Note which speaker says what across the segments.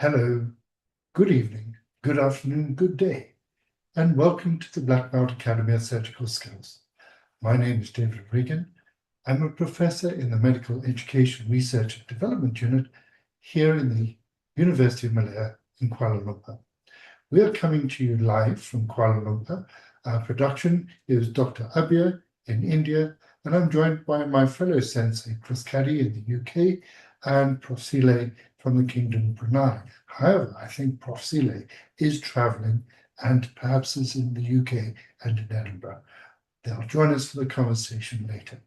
Speaker 1: Hello, good evening, good afternoon, good day, and welcome to the Black Belt Academy of Surgical Skills. My name is David Regan. I'm a professor in the Medical Education Research and Development Unit here in the University of Malaya in Kuala Lumpur. We are coming to you live from Kuala Lumpur. Our production is Dr. Abir in India, and I'm joined by my fellow sensei, Chris Caddy in the UK, and Prof. Sile from the Kingdom of Pronate. However, I think Prof. Sile is traveling and perhaps is in the UK and in Edinburgh. They'll join us for the conversation later.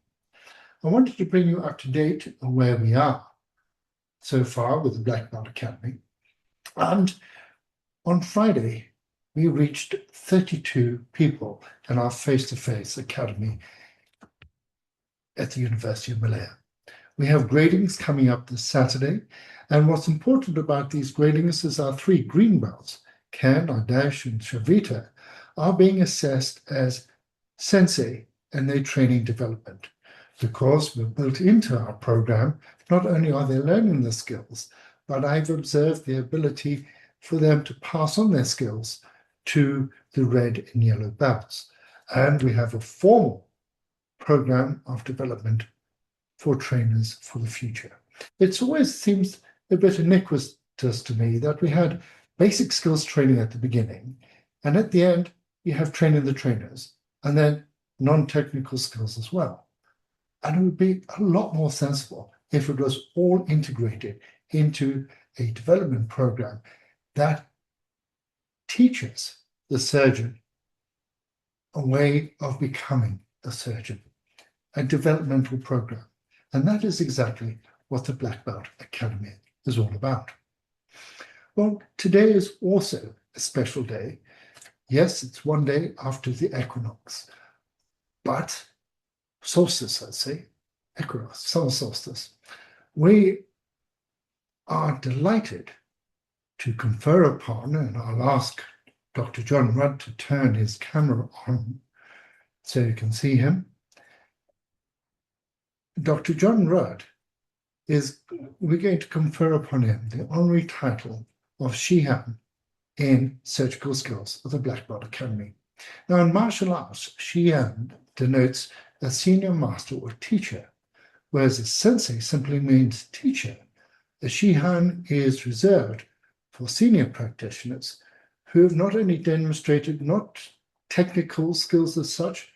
Speaker 1: I wanted to bring you up to date on where we are so far with the Black Belt Academy. And on Friday, we reached 32 people in our face-to-face academy at the University of Malaya. We have gradings coming up this Saturday, and what's important about these gradings is our 3 green belts, Ken, Ardash, and Shavita, are being assessed as sensei and their training development. Because we're built into our program, not only are they learning the skills, but I've observed the ability for them to pass on their skills to the red and yellow belts. And we have a formal program of development for trainers for the future. It always seems a bit iniquitous to me that we had basic skills training at the beginning, and at the end, you have training the trainers, and then non-technical skills as well. And it would be a lot more sensible if it was all integrated into a development program that teaches the surgeon a way of becoming a surgeon, a developmental program. And that is exactly what the Black Belt Academy is all about. Well, today is also a special day. Yes, it's one day after the equinox, but solstice, I'd say, equinox, summer solstice. We are delighted to confer upon, and I'll ask Dr. John Rudd to turn his camera on so you can see him. Dr. John Rudd we're going to confer upon him the honorary title of Shihan in Surgical Skills of the Black Belt Academy. Now, in martial arts, Shihan denotes a senior master or teacher, whereas a sensei simply means teacher. A Shihan is reserved for senior practitioners who have not only demonstrated not technical skills as such,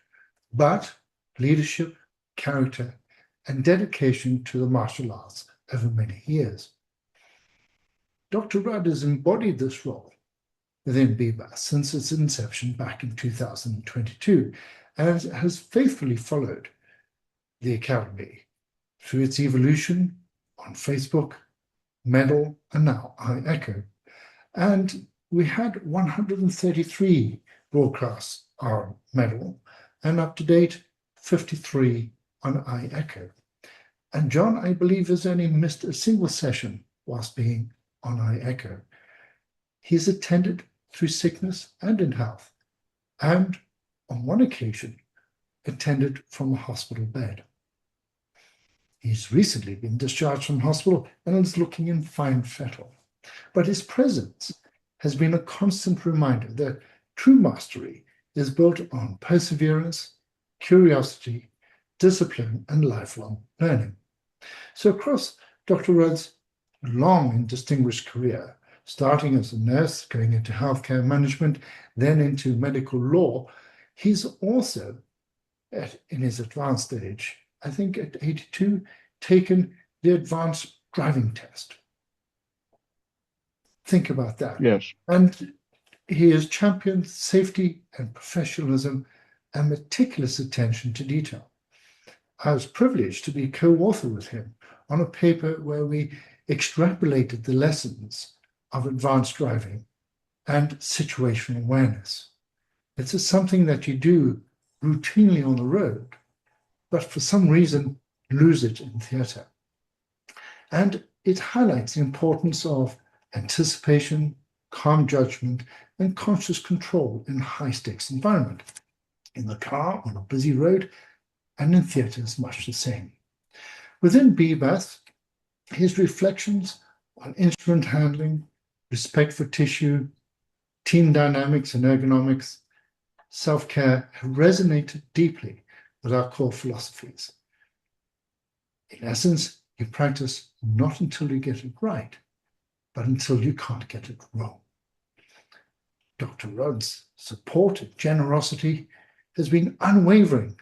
Speaker 1: but leadership, character, and dedication to the martial arts over many years. Dr. Rudd has embodied this role within BBAS since its inception back in 2022 and has faithfully followed the Academy through its evolution on Facebook, Medal, and now iEcho. And we had 133 broadcasts on Medal and up to date 53 on iEcho. And John, I believe, has only missed a single session whilst being on iEcho. He's attended through sickness and in health, and on one occasion, attended from a hospital bed. He's recently been discharged from hospital and is looking in fine fettle. But his presence has been a constant reminder that true mastery is built on perseverance, curiosity, discipline, and lifelong learning. So across Dr. Rudd's long and distinguished career, starting as a nurse, going into healthcare management, then into medical law, he's also, in his advanced age, I think at 82, taken the advanced driving test. Think about that.
Speaker 2: Yes.
Speaker 1: And he has championed safety and professionalism and meticulous attention to detail. I was privileged to be co-author with him on a paper where we extrapolated the lessons of advanced driving and situational awareness. It's something that you do routinely on the road, but for some reason lose it in theatre. And it highlights the importance of anticipation, calm judgment, and conscious control in a high-stakes environment. In the car, on a busy road, and in theatre is much the same. Within BBAS, his reflections on instrument handling, respect for tissue, team dynamics and ergonomics, self-care have resonated deeply with our core philosophies. In essence, you practice not until you get it right, but until you can't get it wrong. Dr. Rudd's support and generosity has been unwavering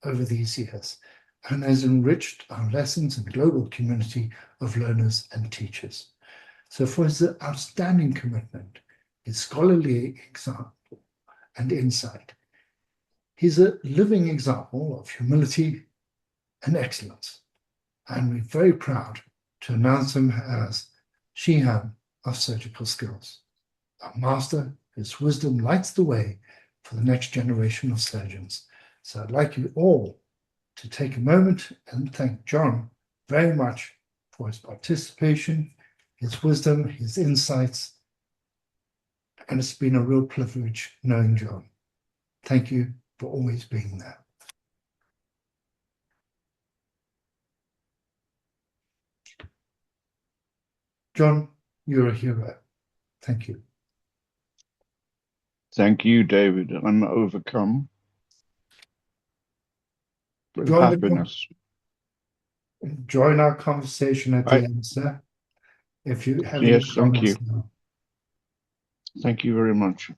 Speaker 1: over these years and has enriched our lessons and global community of learners and teachers. So for his outstanding commitment, his scholarly example and insight, he's a living example of humility and excellence. And we're very proud to announce him as Shihan of Surgical Skills, a master whose wisdom lights the way for the next generation of surgeons. So I'd like you all to take a moment and thank John very much for his participation, his wisdom, his insights, and it's been a real privilege knowing John. Thank you for always being there. John, you're a hero. Thank you.
Speaker 2: Thank you, David. I'm overcome with happiness.
Speaker 1: Join our conversation at the end, sir. If you have any
Speaker 2: Yes, thank you.
Speaker 1: now.
Speaker 2: Thank you very much.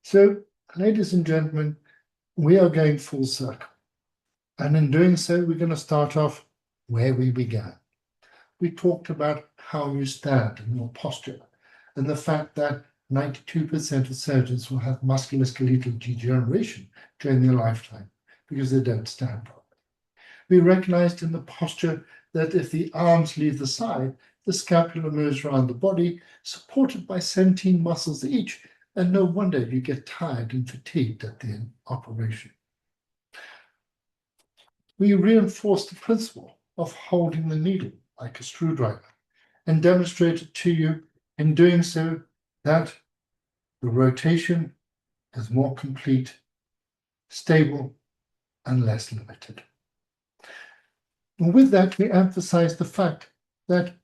Speaker 1: So, ladies and gentlemen, we are going full circle. And in doing so, we're going to start off where we began. We talked about how you stand and your posture, and the fact that 92% of surgeons will have musculoskeletal degeneration during their lifetime because they don't stand properly. We recognized in the posture that if the arms leave the side, the scapula moves around the body, supported by 17 muscles each, and no wonder you get tired and fatigued at the operation. We reinforced the principle of holding the needle like a screwdriver and demonstrated to you in doing so that the rotation is more complete, stable, and less limited. And with that, we emphasize the fact that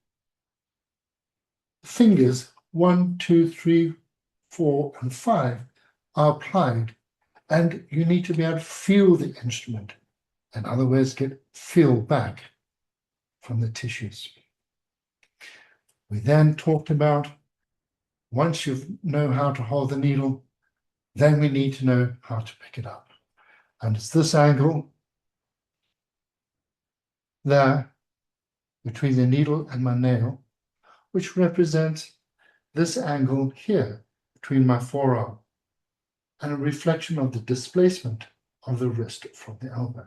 Speaker 1: fingers 1, 2, 3, 4, and 5 are applied, and you need to be able to feel the instrument. In other words, get feel back from the tissues. We then talked about once you know how to hold the needle, then we need to know how to pick it up. And it's this angle there between the needle and my nail, which represents this angle here between my forearm and a reflection of the displacement of the wrist from the elbow.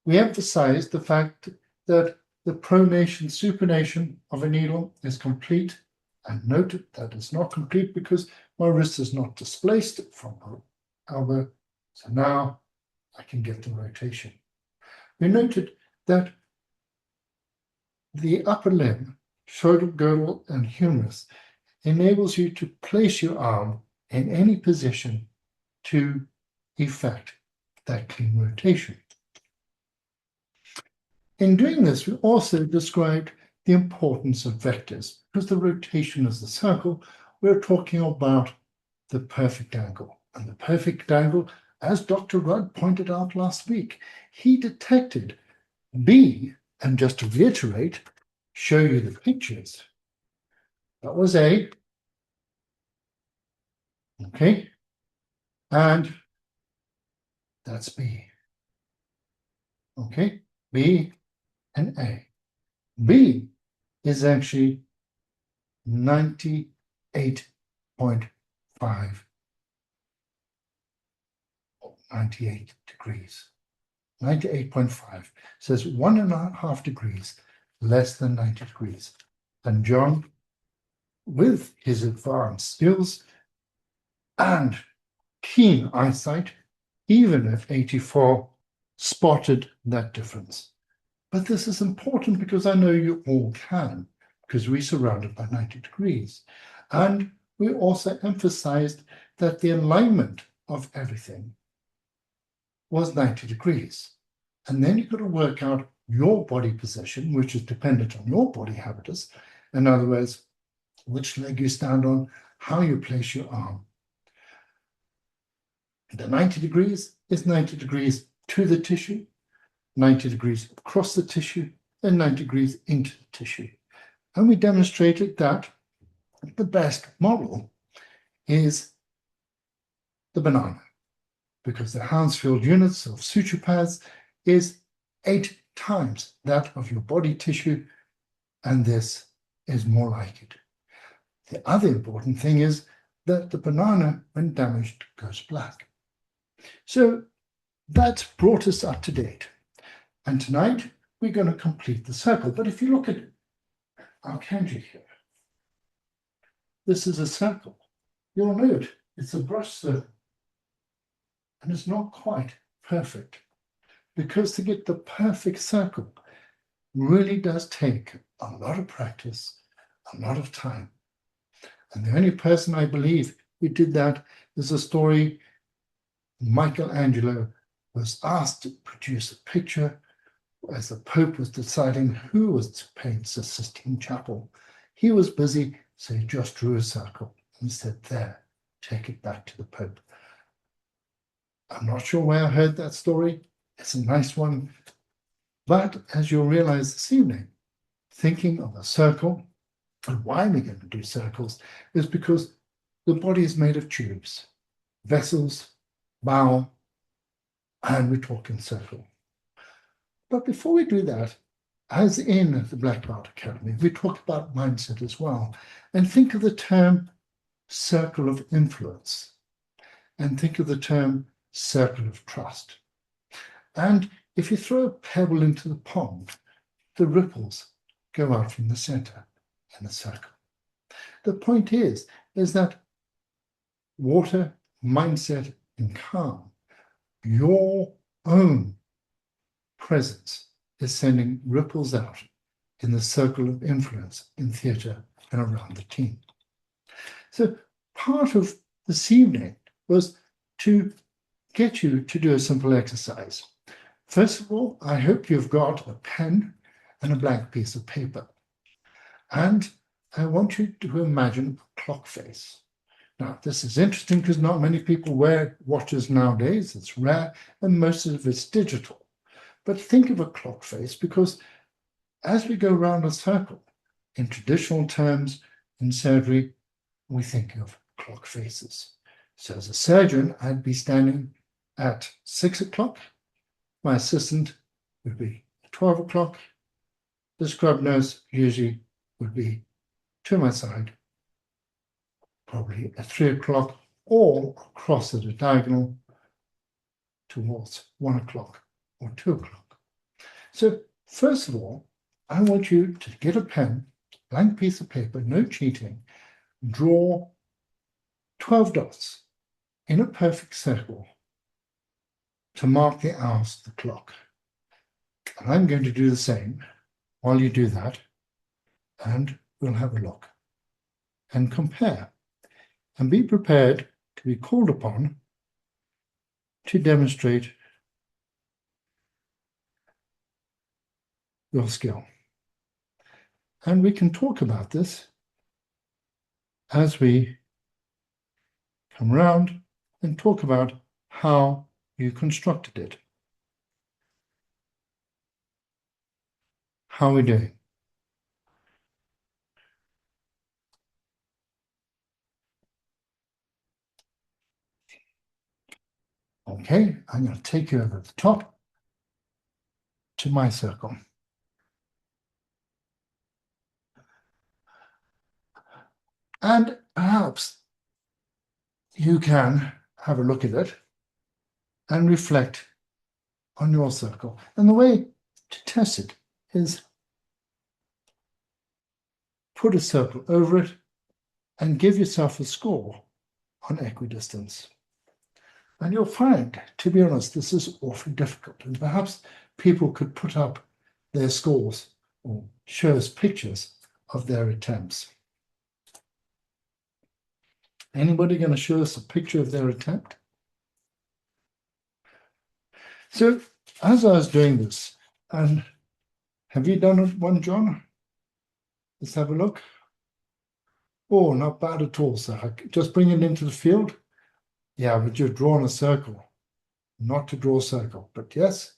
Speaker 1: We emphasize the fact that the pronation, supination of a needle is complete, and note that it's not complete because my wrist is not displaced from the elbow. So now I can get the rotation. We noted that the upper limb, shoulder girdle, and humerus enables you to place your arm in any position to effect that clean rotation. In doing this, we also described the importance of vectors. Because the rotation is the circle, we're talking about the perfect angle. And the perfect angle, as Dr. Rudd pointed out last week, he detected B, and just to reiterate, show you the pictures. That was A. Okay. And that's B. Okay. B and A. B is actually 98.5 or 98 degrees. 98.5 says 1.5 degrees less than 90 degrees. And John, with his advanced skills and keen eyesight, even at 84, spotted that difference. But this is important because I know you all can, because we're surrounded by 90 degrees. And we also emphasized that the alignment of everything was 90 degrees. And then you've got to work out your body position, which is dependent on your body habitus, In other words, which leg you stand on, how you place your arm. The 90 degrees is 90 degrees to the tissue, 90 degrees across the tissue, and 90 degrees into the tissue. And we demonstrated that the best model is the banana, because the Hounsfield units of suture pads is 8 times that of your body tissue, and this is more like it. The other important thing is that the banana, when damaged, goes black. So that's brought us up to date. And tonight we're going to complete the circle. But if you look at our kanji here, this is a circle. You'll note it's a brush circle. And it's not quite perfect, because to get the perfect circle really does take a lot of practice, a lot of time. And the only person I believe who did that is a story. Michelangelo was asked to produce a picture as the Pope was deciding who was to paint the Sistine Chapel. He was busy, so he just drew a circle and said, "There, take it back to the Pope." I'm not sure where I heard that story. It's a nice one. But as you'll realize this evening, thinking of a circle and why we're going to do circles is because the body is made of tubes, vessels, bowel, and we're talking circle. But before we do that, as in the Black Belt Academy, we talk about mindset as well. And think of the term circle of influence. And think of the term circle of trust. And if you throw a pebble into the pond, the ripples go out from the center in the circle. The point is that water, mindset, and calm, your own presence is sending ripples out in the circle of influence in theatre and around the team. So part of this evening was to get you to do a simple exercise. First of all, I hope you've got a pen and a blank piece of paper. And I want you to imagine a clock face. Now, this is interesting because not many people wear watches nowadays. It's rare, and most of it's digital. But think of a clock face, because as we go around a circle, in traditional terms, in surgery, we think of clock faces. So as a surgeon, I'd be standing at 6 o'clock. My assistant would be at 12 o'clock. The scrub nurse usually would be to my side, probably at 3 o'clock, or across at a diagonal towards 1 o'clock or 2 o'clock. So first of all, I want you to get a pen, blank piece of paper, no cheating, draw 12 dots in a perfect circle to mark the hours of the clock. And I'm going to do the same while you do that, and we'll have a look and compare, and be prepared to be called upon to demonstrate your skill. And we can talk about this as we come around and talk about how you constructed it. How are we doing? Okay, I'm going to take you over the top to my circle. And perhaps you can have a look at it and reflect on your circle. And the way to test it is put a circle over it and give yourself a score on equidistance. And you'll find, to be honest, this is awfully difficult. And perhaps people could put up their scores or show us pictures of their attempts. Anybody going to show us a picture of their attempt? So as I was doing this, and have you done one, John? Let's have a look. Oh, not bad at all, sir. Just bring it into the field. Yeah, but you've drawn a circle. Not to draw a circle, but yes.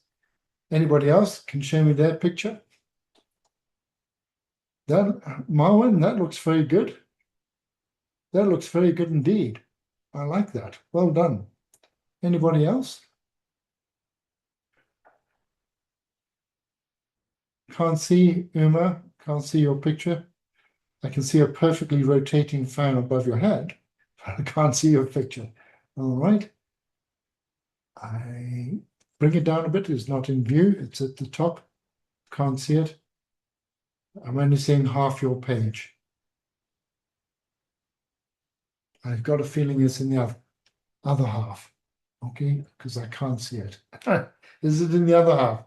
Speaker 1: Anybody else can show me their picture? That, Marwan, that looks very good. That looks very good indeed. I like that. Well done. Anybody else? Can't see, Uma, can't see your picture. I can see a perfectly rotating fan above your head, but I can't see your picture. All right. I bring it down a bit. It's not in view. It's at the top. Can't see it. I'm only seeing half your page. I've got a feeling it's in the other half. Okay, because I can't see it. Is it in the other half?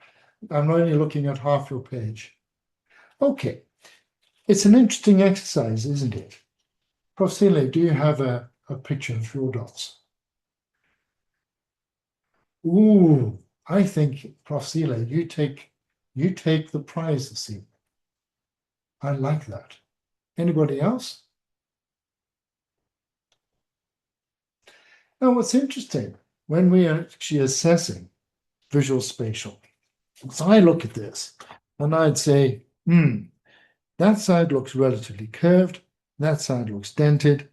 Speaker 1: I'm only looking at half your page. Okay. It's an interesting exercise, isn't it? Prof. Sele, do you have a picture of your dots? Ooh, I think, Prof. Sele, you take the prize this evening. I like that. Anybody else? Now, what's interesting, when we are actually assessing visual spatial, so I look at this and I'd say, that side looks relatively curved, that side looks dented,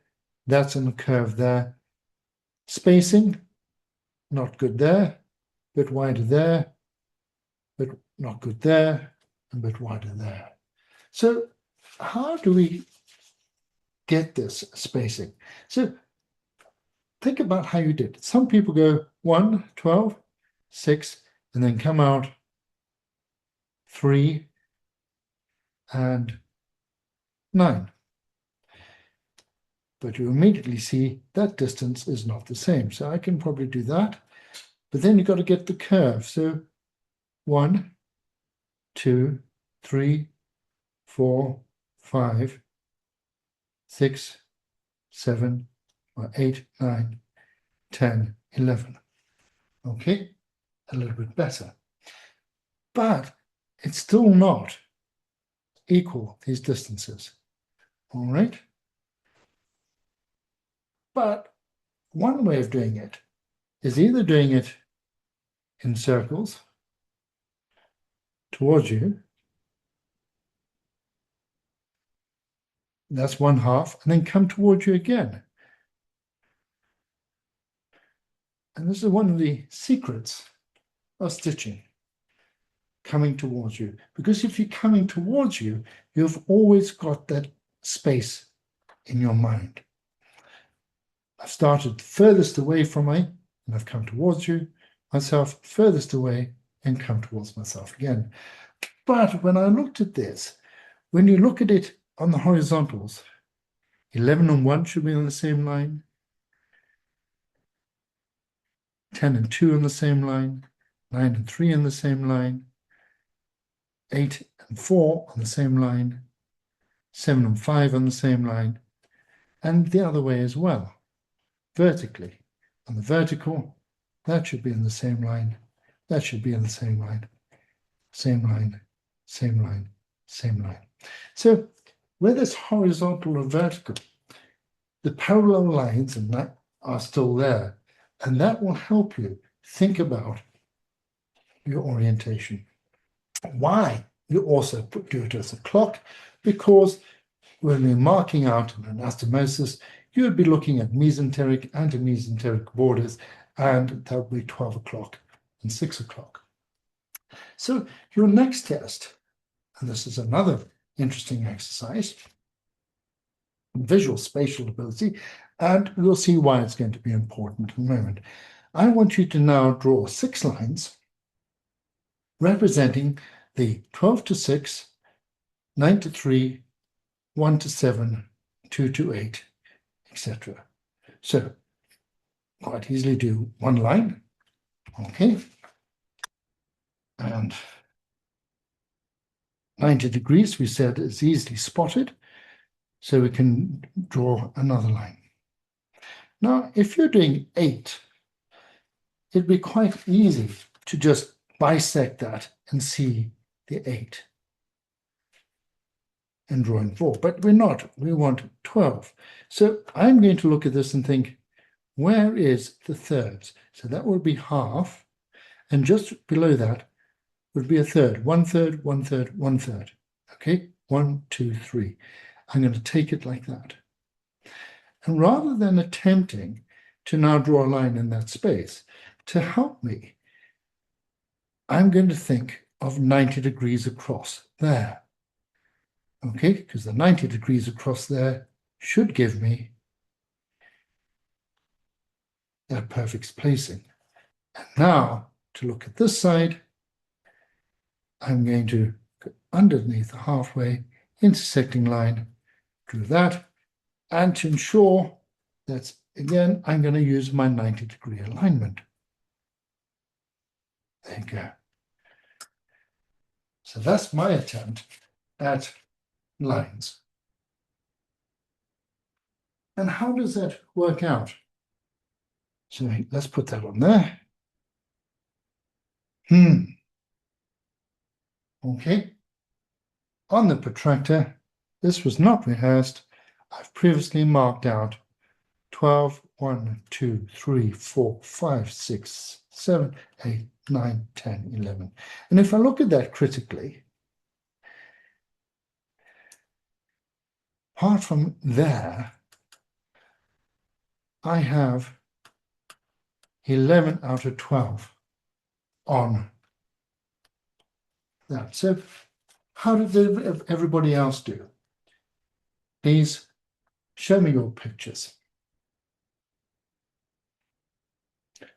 Speaker 1: that's on the curve there. Spacing, not good there, bit wider there, but not good there, a bit wider there. So how do we get this spacing? So think about how you did it. Some people go 1, 12, 6, and then come out 3 and 9. But you immediately see that distance is not the same. So I can probably do that. But then you've got to get the curve. So 1, 2, 3, 4, 5, 6, 7, 8, 9, 10, 11. Okay, a little bit better. But it's still not equal, these distances. All right? But one way of doing it is either doing it in circles towards you. That's one half, and then come towards you again. And this is one of the secrets of stitching, coming towards you. Because if you're coming towards you, you've always got that space in your mind. I've started furthest away from me, and I've come towards you, myself furthest away, and come towards myself again. But when I looked at this, when you look at it on the horizontals, 11 and 1 should be on the same line, 10 and 2 on the same line, 9 and 3 on the same line, 8 and 4 on the same line, 7 and 5 on the same line, and the other way as well, vertically. On the vertical, that should be in the same line, that should be in the same line, same line, same line, same line. So whether it's horizontal or vertical, the parallel lines and that are still there, and that will help you think about your orientation. Why you also do it as a clock, because when we're marking out an anastomosis, you would be looking at mesenteric, anti-mesenteric borders, and that would be 12 o'clock and 6 o'clock. So your next test, and this is another interesting exercise, visual spatial ability, and we'll see why it's going to be important in a moment. I want you to now draw 6 lines representing the 12 to 6, 9 to 3, 1 to 7, 2 to 8, etc. So quite easily do one line, okay, and 90 degrees we said is easily spotted, so we can draw another line. Now, if you're doing 8, it'd be quite easy to just bisect that and see the 8. in drawing 4, but we're not. We want 12. So I'm going to look at this and think, where is the thirds? So that will be half, and just below that would be a third. 1/3, 1/3, 1/3. Okay, 1, 2, 3. I'm going to take it like that. And rather than attempting to now draw a line in that space, to help me, I'm going to think of 90 degrees across there. Okay, because the 90 degrees across there should give me that perfect spacing. And now, to look at this side, I'm going to go underneath the halfway intersecting line, do that, and to ensure that, again, I'm going to use my 90-degree alignment. There you go. So that's my attempt at lines. And how does that work out? So let's put that on there. Okay. On the protractor, this was not rehearsed. I've previously marked out 12, 1, 2, 3, 4, 5, 6, 7, 8, 9, 10, 11. And if I look at that critically, apart from there, I have 11 out of 12 on that. So how did everybody else do? Please show me your pictures.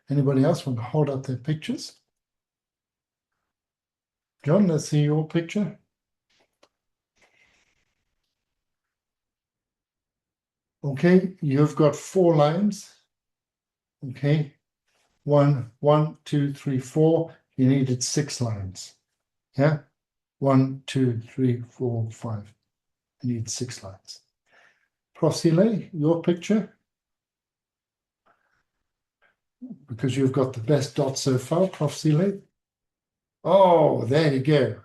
Speaker 1: Anybody else want to hold up their pictures? John, let's see your picture. Okay, you've got 4 lines. Okay, 1, 2, 3, 4. You needed 6 lines. Yeah, 1, 2, 3, 4, 5. You need 6 lines. Profile, your picture. Because you've got the best dot so far, Profile. Oh, there you go.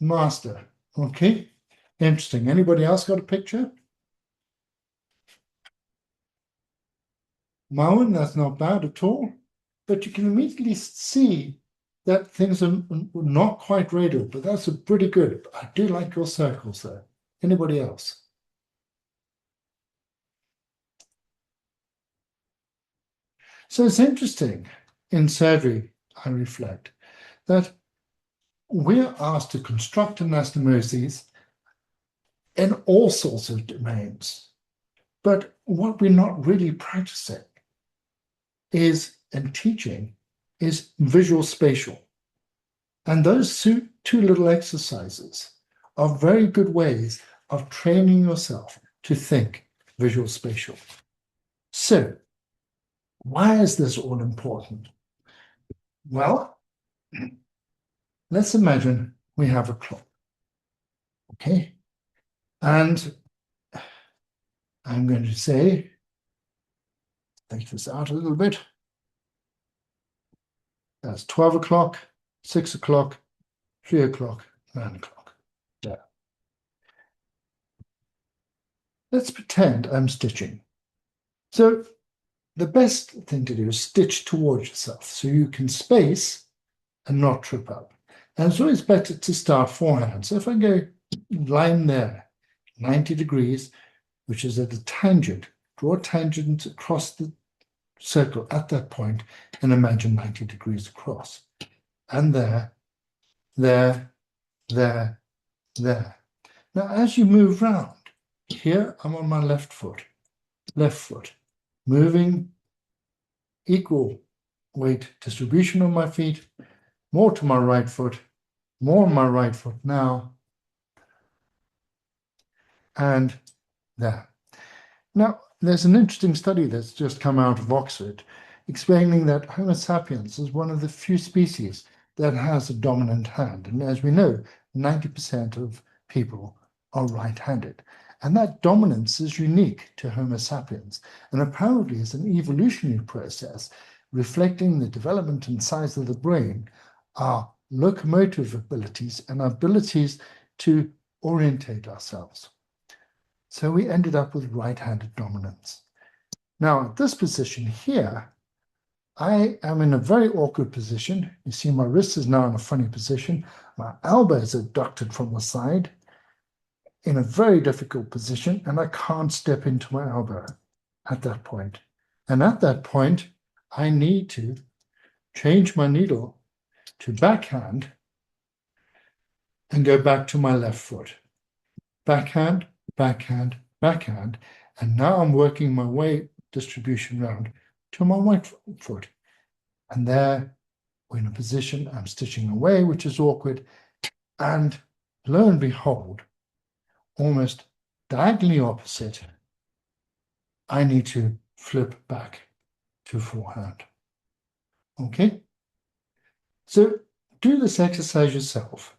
Speaker 1: Master. Okay, interesting. Anybody else got a picture? Marwan, that's not bad at all. But you can immediately see that things are not quite radial, but that's pretty good. I do like your circles there. Anybody else? So it's interesting in surgery, I reflect, that we're asked to construct anastomoses in all sorts of domains. But what we're not really practicing is, and teaching, is visual spatial. And those two little exercises are very good ways of training yourself to think visual spatial. So, why is this all important? Well, let's imagine we have a clock. Okay? And I'm going to say, take this out a little bit. That's 12 o'clock, 6 o'clock, 3 o'clock, 9 o'clock. There. Let's pretend I'm stitching. So the best thing to do is stitch towards yourself so you can space and not trip up. And it's always better to start forehand. So if I go line there, 90 degrees, which is at a tangent, draw a tangent across the circle at that point and imagine 90 degrees across. And there, there, there, there. Now, as you move round, here I'm on my left foot, moving equal weight distribution on my feet, more to my right foot, more on my right foot now, and there. Now, there's an interesting study that's just come out of Oxford explaining that Homo sapiens is one of the few species that has a dominant hand. And as we know, 90% of people are right-handed. And that dominance is unique to Homo sapiens, and apparently is an evolutionary process reflecting the development and size of the brain, our locomotive abilities, and our abilities to orientate ourselves. So we ended up with right-handed dominance. Now, at this position here, I am in a very awkward position. You see my wrist is now in a funny position. My elbows are adducted from the side in a very difficult position, and I can't step into my elbow at that point. And at that point, I need to change my needle to backhand and go back to my left foot. Backhand, backhand, backhand. And now I'm working my weight distribution round to my right foot. And there we're in a position, I'm stitching away, which is awkward. And lo and behold, almost diagonally opposite, I need to flip back to forehand. Okay? So do this exercise yourself.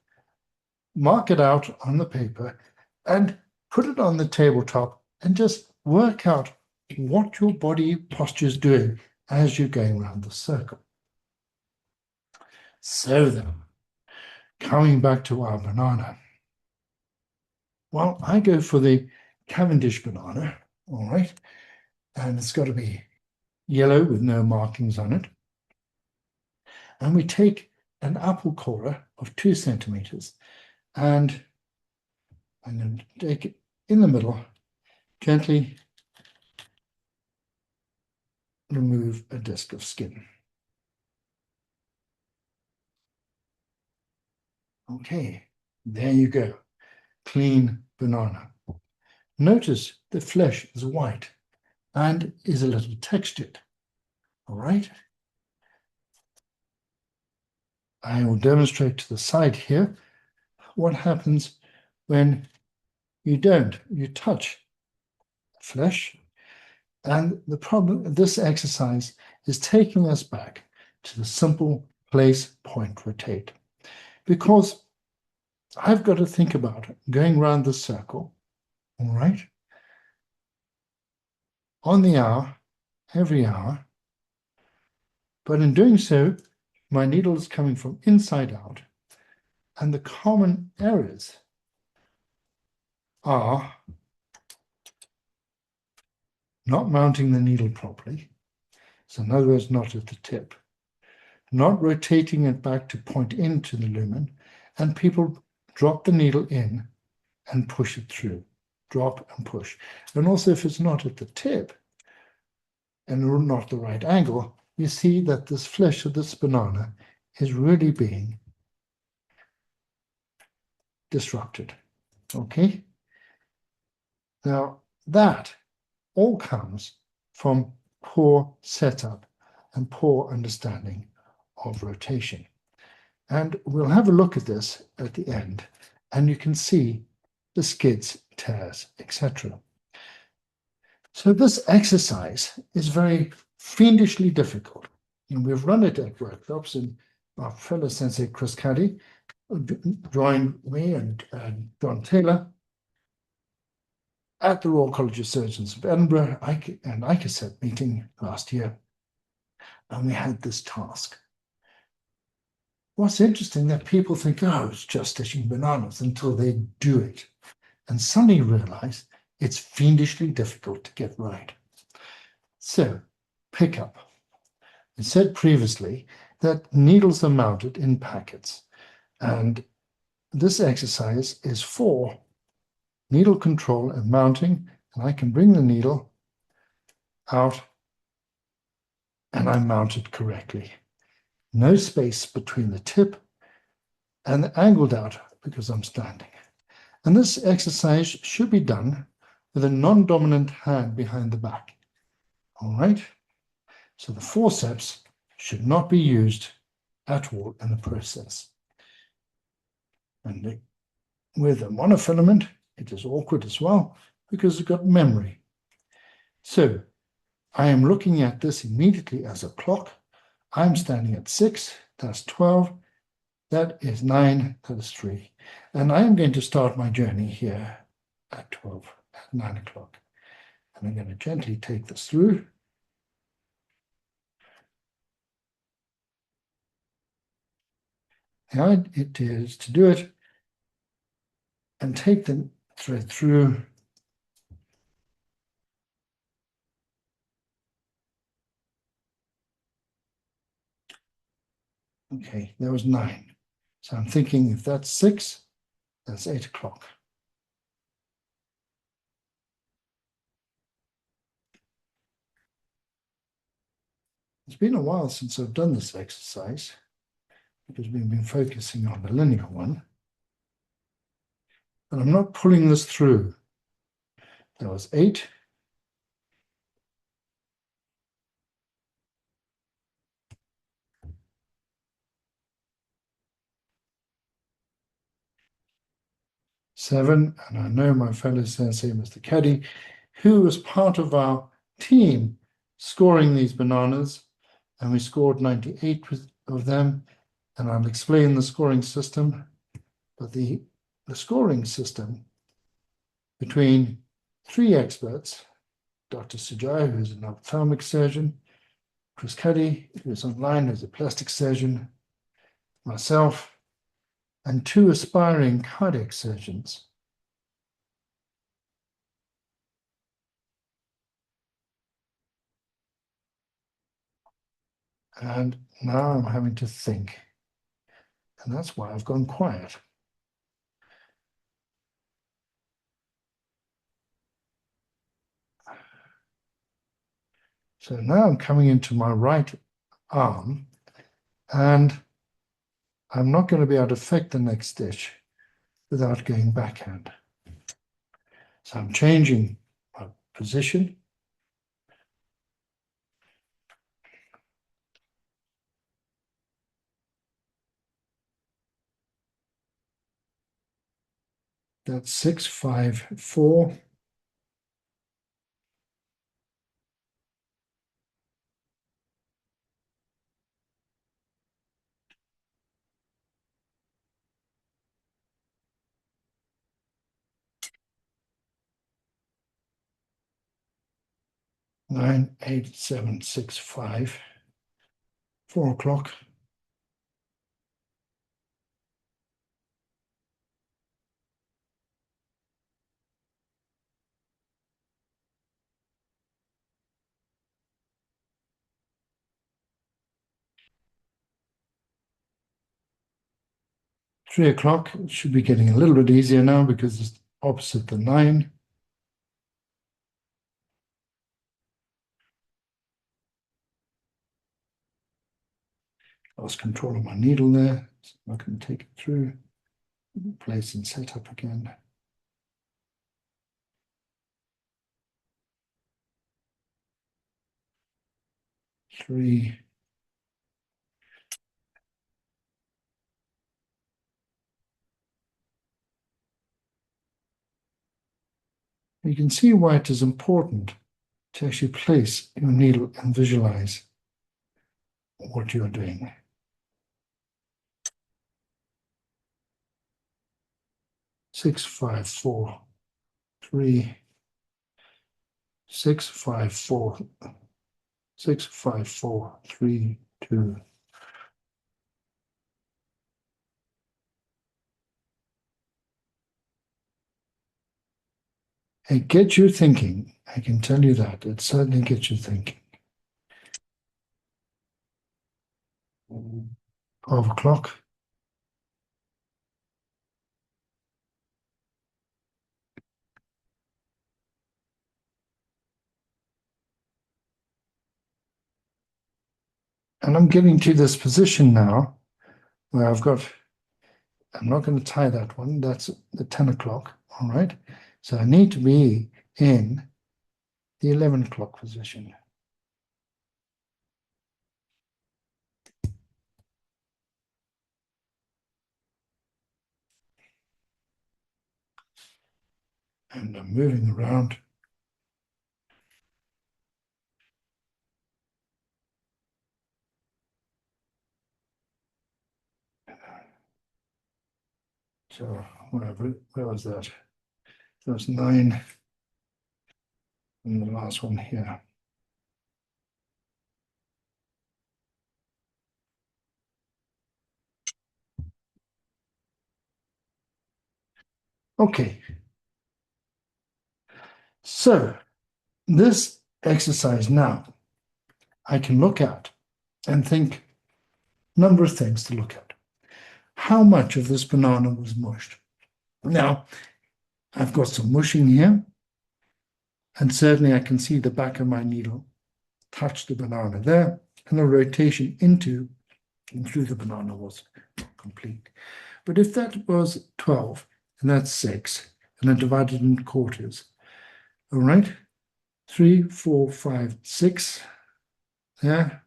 Speaker 1: Mark it out on the paper and put it on the tabletop and just work out what your body posture is doing as you're going around the circle. So then, coming back to our banana. Well, I go for the Cavendish banana, all right? And it's got to be yellow with no markings on it. And we take an apple corer of 2 centimeters, and I'm going to take it in the middle, gently remove a disc of skin. Okay, there you go. Clean banana. Notice the flesh is white and is a little textured. All right. I will demonstrate to the side here what happens when you don't. You touch flesh. And the problem, this exercise is taking us back to the simple place, point, rotate. Because I've got to think about going around the circle, all right, on the hour, every hour. But in doing so, my needle is coming from inside out. And the common errors are not mounting the needle properly. So in other words, not at the tip. Not rotating it back to point into the lumen. And people drop the needle in and push it through. Drop and push. And also if it's not at the tip and not the right angle, you see that this flesh of this banana is really being disrupted. Okay? Now, that all comes from poor setup and poor understanding of rotation. And we'll have a look at this at the end, and you can see the skids, tears, etc. So this exercise is very fiendishly difficult. And we've run it at workshops, and our fellow sensei, Chris Caddy, joined me and John Taylor at the Royal College of Surgeons of Edinburgh and ICASET meeting last year. And we had this task. What's interesting that people think, oh, it's just stitching bananas until they do it. And suddenly realize it's fiendishly difficult to get right. So, pick up. I said previously that needles are mounted in packets. And this exercise is for needle control and mounting. And I can bring the needle out and I mount it correctly. No space between the tip and the angled out because I'm standing. And this exercise should be done with a non-dominant hand behind the back. All right? So the forceps should not be used at all in the process. And with a monofilament, it is awkward as well because it's got memory. So I am looking at this immediately as a clock. I'm standing at 6, that's 12, that is 9, that is 3. And I am going to start my journey here at 12, at 9 o'clock. And I'm going to gently take this through. And it is, to do it, and take the thread through. Okay, there was 9. So I'm thinking if that's 6, that's 8 o'clock. It's been a while since I've done this exercise because we've been focusing on the linear one. And I'm not pulling this through. That was 8. Seven, and I know my fellow sensei, Mr. Caddy, who was part of our team scoring these bananas, and we scored 98 of them, and I'll explain the scoring system. But the scoring system between 3 experts, Dr. Sujai, who's an ophthalmic surgeon, Chris Caddy, who's online, who's a plastic surgeon, myself, and 2 aspiring cardiac surgeons. And now I'm having to think. And that's why I've gone quiet. So now I'm coming into my right arm, and I'm not going to be able to affect the next stitch without going backhand. So I'm changing my position. That's 6, 5, 4. Nine, 8, 7, 6, 5. 4 o'clock. Three o'clock. It should be getting a little bit easier now because it's opposite the 9. Lost control of my needle there. So I'm not going to take it through. Place and set up again. 3. You can see why it is important to actually place your needle and visualize what you're doing. 6, 5, 4, 3. 6, 5, 4. 6, 5, 4, 3, 2. It gets you thinking. I can tell you that. It certainly gets you thinking. 12 o'clock. And I'm getting to this position now where I'm not going to tie that one. That's the 10 o'clock. All right. So I need to be in the 11 o'clock position. And I'm moving around. So where was that? That was 9. And the last one here. Okay. So this exercise now, I can look at and think number of things to look at. How much of this banana was mushed? Now, I've got some mushing here, and certainly I can see the back of my needle touch the banana there, and the rotation into and through the banana was complete. But if that was 12, and that's 6, and then divided into quarters, all right, 3, 4, 5, 6, there,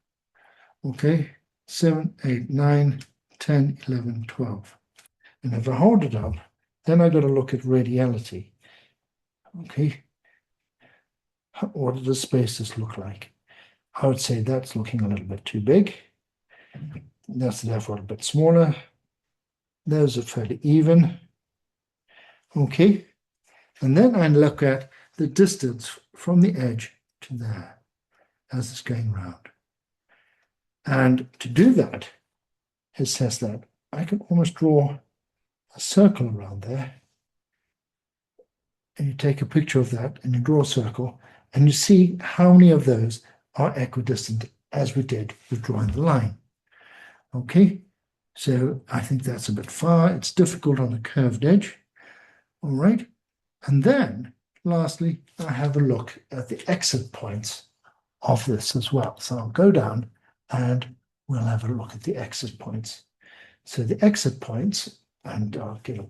Speaker 1: okay, 7, 8, 9, 10, 11, 12. And if I hold it up, then I got to look at radiality. Okay, what do the spaces look like? I would say that's looking a little bit too big. That's therefore a bit smaller. Those are fairly even. Okay, and then I look at the distance from the edge to there as it's going round. And to do that, it says that I can almost draw a circle around there. And you take a picture of that and you draw a circle and you see how many of those are equidistant as we did with drawing the line. Okay, so I think that's a bit far. It's difficult on a curved edge. All right, and then lastly, I have a look at the exit points of this as well. So I'll go down and we'll have a look at the exit points. So the exit points, and I'll get a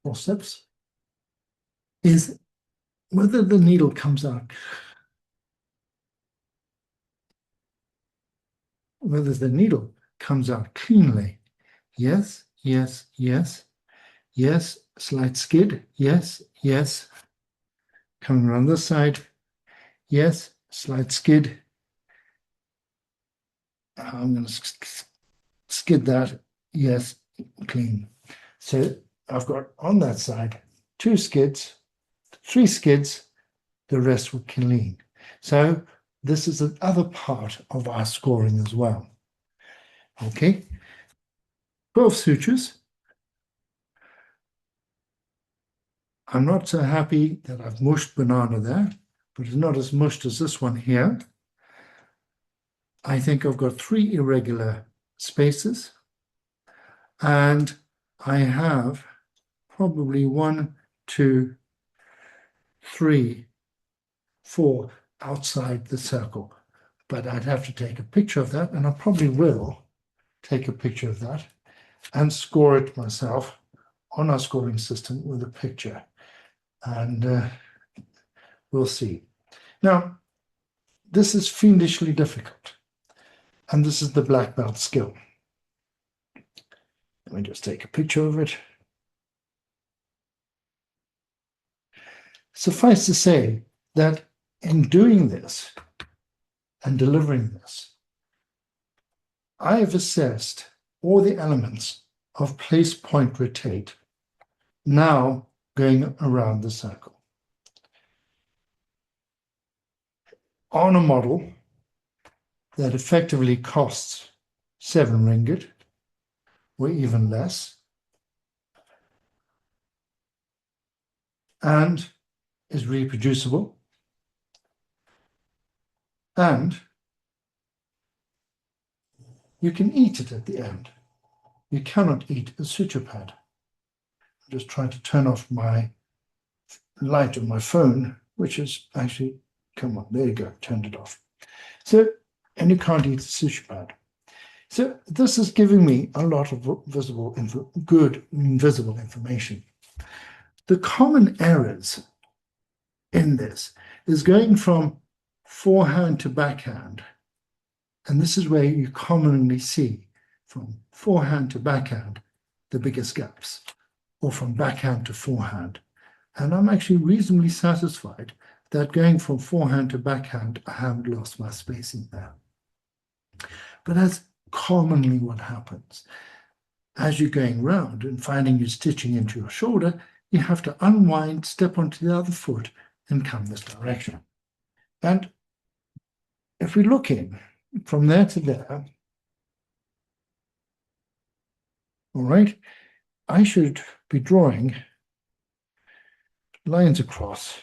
Speaker 1: forceps, is whether the needle comes out, whether the needle comes out cleanly. Yes, yes, yes, yes, slight skid, yes, yes. Coming around this side, yes, slight skid. I'm going to skid that, yes, clean. So I've got on that side 2 skids, 3 skids, the rest were clean. So this is another part of our scoring as well. Okay, 12 sutures. I'm not so happy that I've mushed banana there, but it's not as mushed as this one here. I think I've got 3 irregular spaces, and I have probably 1, 2, 3, 4 outside the circle. But I'd have to take a picture of that, and I probably will take a picture of that and score it myself on our scoring system with a picture. And we'll see. Now, this is fiendishly difficult. And this is the black belt skill. Let me just take a picture of it. Suffice to say that in doing this and delivering this, I have assessed all the elements of place, point, rotate, now going around the circle. On a model that effectively costs 7 ringgit, or even less, and is reproducible, and you can eat it at the end. You cannot eat a suture pad. I'm just trying to turn off my light on my phone, which is actually, come on, there you go, turned it off. So, and you can't eat a suture pad. So this is giving me a lot of good visible information. The common errors in this is going from forehand to backhand. And this is where you commonly see from forehand to backhand the biggest gaps, or from backhand to forehand. And I'm actually reasonably satisfied that going from forehand to backhand, I haven't lost my spacing there. But that's commonly what happens. As you're going round and finding you're stitching into your shoulder, you have to unwind, step onto the other foot, and come this direction. And if we look in from there to there, all right, I should be drawing lines across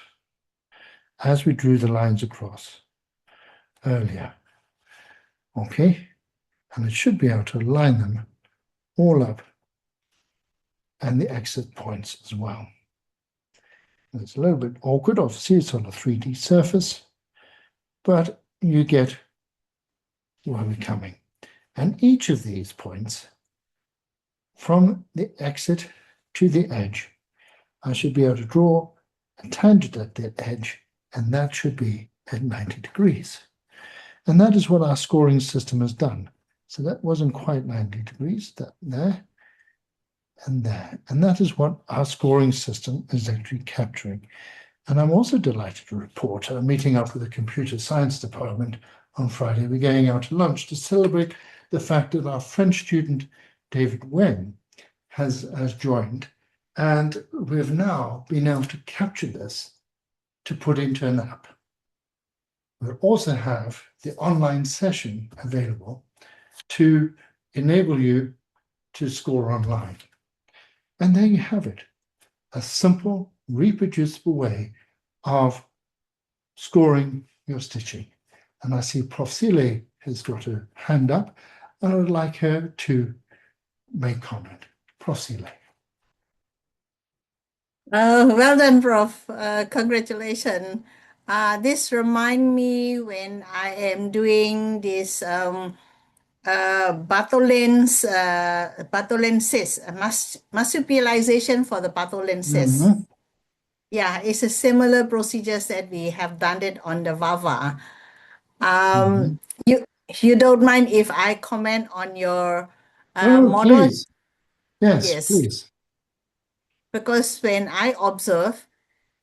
Speaker 1: as we drew the lines across earlier. Okay, and it should be able to line them all up and the exit points as well. It's a little bit awkward, obviously it's on a 3D surface, but you get where we're coming. And each of these points, from the exit to the edge, I should be able to draw a tangent at the edge, and that should be at 90 degrees. And that is what our scoring system has done. So that wasn't quite 90 degrees, that there and there. And that is what our scoring system is actually capturing. And I'm also delighted to report I'm meeting up with the computer science department on Friday. We're going out to lunch to celebrate the fact that our French student, David Wen, has joined. And we've now been able to capture this to put into an app. We'll also have the online session available to enable you to score online. And there you have it, a simple, reproducible way of scoring your stitching. And I see Prof. Sile has got her hand up, and I would like her to make comment. Prof. Sile.
Speaker 3: Well done, Prof. Congratulations. This reminds me when I am doing this batholensis, marsupialization for the batholensis.
Speaker 1: Mm-hmm.
Speaker 3: Yeah, it's a similar procedures that we have done it on the Vava. You don't mind if I comment on your model?
Speaker 1: Please. Yes,
Speaker 3: Yes,
Speaker 1: please.
Speaker 3: because when I observe,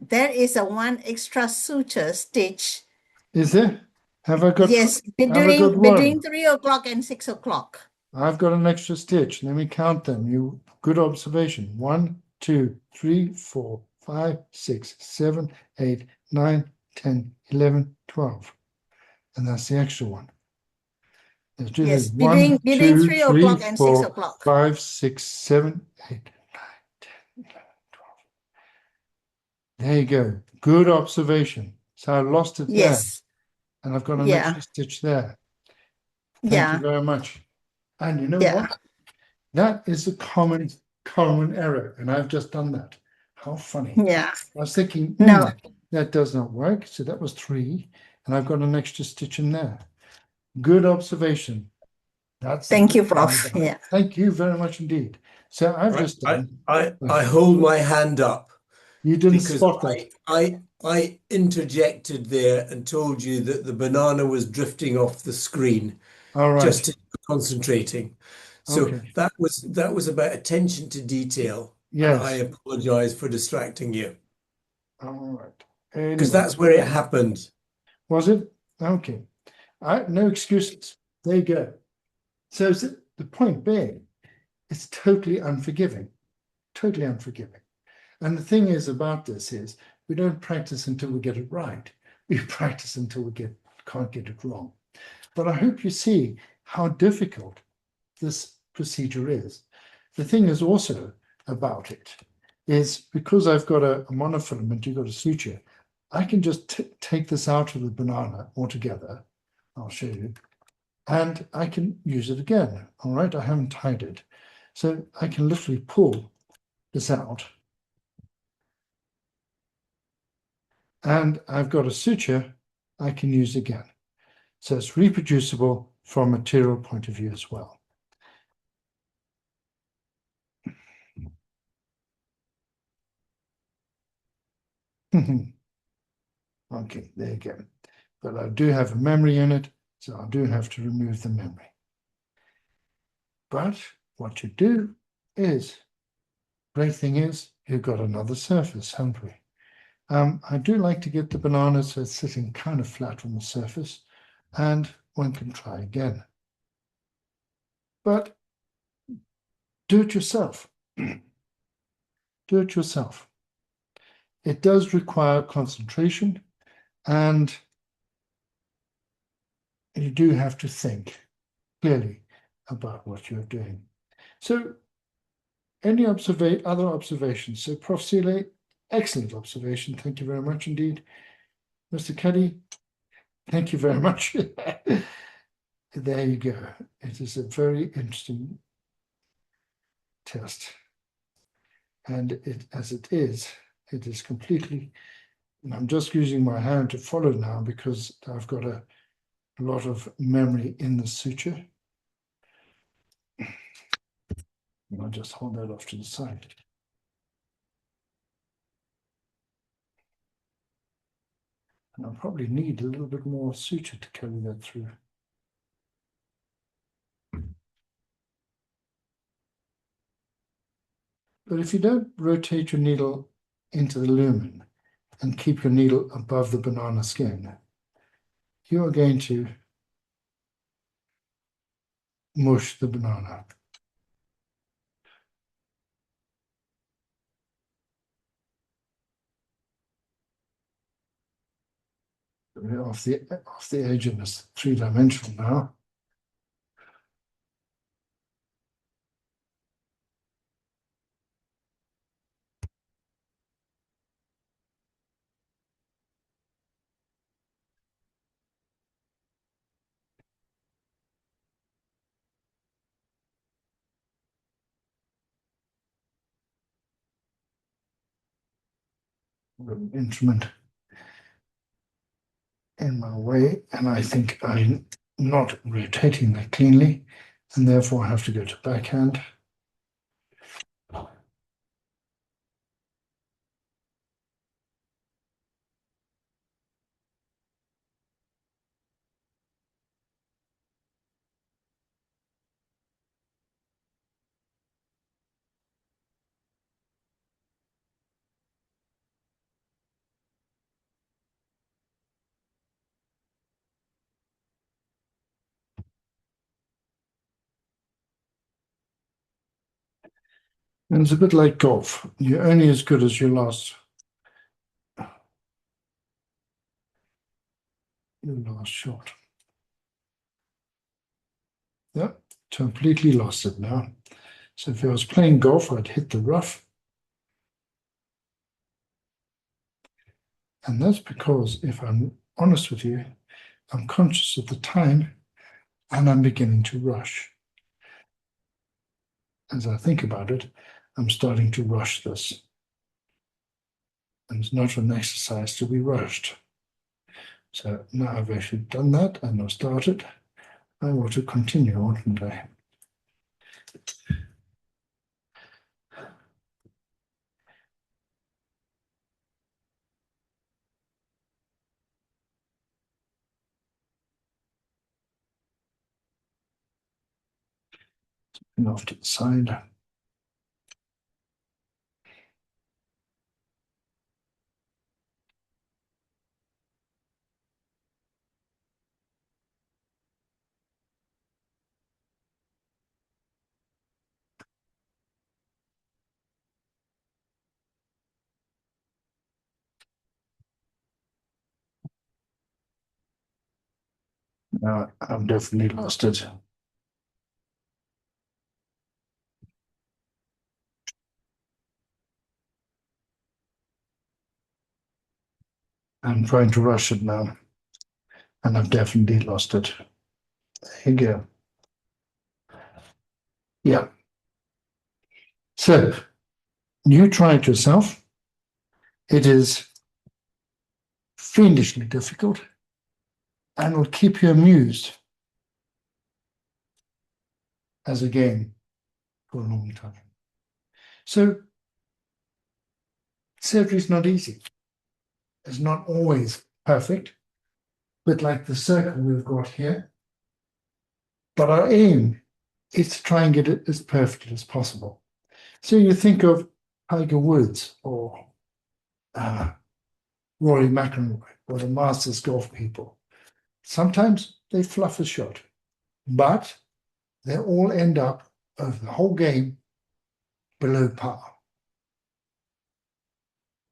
Speaker 3: there is a one extra suture stitch.
Speaker 1: Is there? Have I got
Speaker 3: Between
Speaker 1: one?
Speaker 3: 3 o'clock and 6 o'clock.
Speaker 1: I've got an extra stitch. Let me count them. Good observation. 1, 2, 3, 4, 5, 6, 7, 8, 9, 10, 11, 12. And that's the extra one. Let's do
Speaker 3: Yes,
Speaker 1: this. 1,
Speaker 3: between
Speaker 1: 2,
Speaker 3: 3
Speaker 1: 3,
Speaker 3: o'clock and 6
Speaker 1: 4,
Speaker 3: o'clock.
Speaker 1: 5, 6, 7, 8, 9, 10, 11, 12. There you go. Good observation. So I lost it there.
Speaker 3: Yes.
Speaker 1: And I've got an extra stitch there. Thank you very much. And you know what? That is a common error, and I've just done that. How funny.
Speaker 3: Yeah.
Speaker 1: I was thinking,
Speaker 3: No.
Speaker 1: that does not work. So that was 3, and I've got an extra stitch in there. Good observation.
Speaker 3: Thank you, Prof. Yeah.
Speaker 1: Thank you very much indeed. So I've just done.
Speaker 4: I hold my hand up.
Speaker 1: You didn't
Speaker 4: because
Speaker 1: spot that.
Speaker 4: I interjected there and told you that the banana was drifting off the screen.
Speaker 1: All right.
Speaker 4: Just concentrating. So
Speaker 1: okay.
Speaker 4: that was about attention to detail.
Speaker 1: Yes.
Speaker 4: I apologize for distracting you.
Speaker 1: All right.
Speaker 4: Because that's where it happened.
Speaker 1: Was it? Okay. No excuses. There you go. So the point being, it's totally unforgiving. Totally unforgiving. And the thing is about this is we don't practice until we get it right. We practice until we can't get it wrong. But I hope you see how difficult this procedure is. The thing is also about it is because I've got a monofilament, you've got a suture, I can just take this out of the banana altogether. I'll show you. And I can use it again. All right, I haven't tied it. So I can literally pull this out. And I've got a suture I can use again. So it's reproducible from a material point of view as well. Okay, there you go. But I do have a memory in it, so I do have to remove the memory. But what you do is, great thing is, you've got another surface, haven't we? I do like to get the banana so it's sitting kind of flat on the surface, and one can try again. But do it yourself. Do it yourself. It does require concentration, and you do have to think clearly about what you're doing. So any other observations? So Prof. Sile, Excellent observation. Thank you very much indeed. Mr. Cuddy, thank you very much. There you go. It is a very interesting test. And it is completely, and I'm just using my hand to follow now because I've got a lot of memory in the suture. And I'll just hold that off to the side. And I'll probably need a little bit more suture to carry that through. But if you don't rotate your needle into the lumen and keep your needle above the banana skin, you are going to mush the banana. We're off the edge of this three-dimensional now. Instrument in my way, and I think I'm not rotating that cleanly, and therefore I have to go to backhand. And it's a bit like golf. You're only as good as your last shot. Yep, completely lost it now. So if I was playing golf, I'd hit the rough. And that's because, if I'm honest with you, I'm conscious of the time and I'm beginning to rush. As I think about it, I'm starting to rush this. And it's not an exercise to be rushed. So now I've actually done that and I've started. I want to continue, oughtn't I? And off to the side. Now I've definitely lost it. I'm trying to rush it now, and I've definitely lost it. There you go. Yeah. So you try it yourself. It is fiendishly difficult and will keep you amused as a game for a long time. So surgery is not easy. It's not always perfect, but like the circle we've got here. But our aim is to try and get it as perfect as possible. So you think of Tiger Woods or Rory McIlroy or the Masters golf people. Sometimes they fluff a shot, but they all end up over the whole game below par.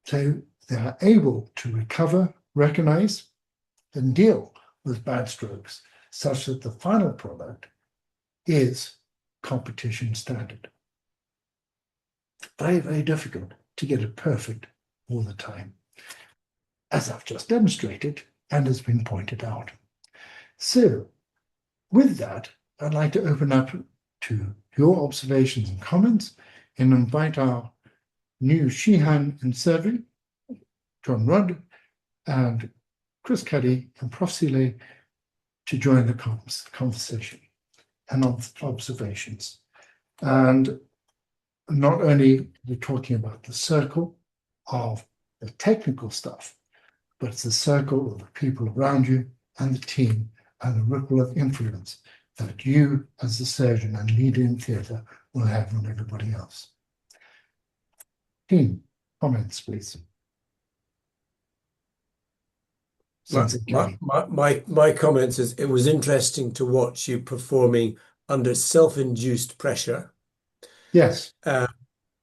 Speaker 1: So they are able to recover, recognize, and deal with bad strokes such that the final product is competition standard. Very, very difficult to get it perfect all the time, as I've just demonstrated and has been pointed out. So, with that, I'd like to open up to your observations and comments and invite our new Shihan and Servi, John Rudd, and Chris Cuddy and Prof. Sile to join the conversation and observations. And not only we're talking about the circle of the technical stuff, but it's the circle of the people around you and the team and the ripple of influence that you as the surgeon and leader in theatre will have on everybody else. Team, comments, please.
Speaker 4: My comments is it was interesting to watch you performing under self-induced pressure.
Speaker 1: Yes.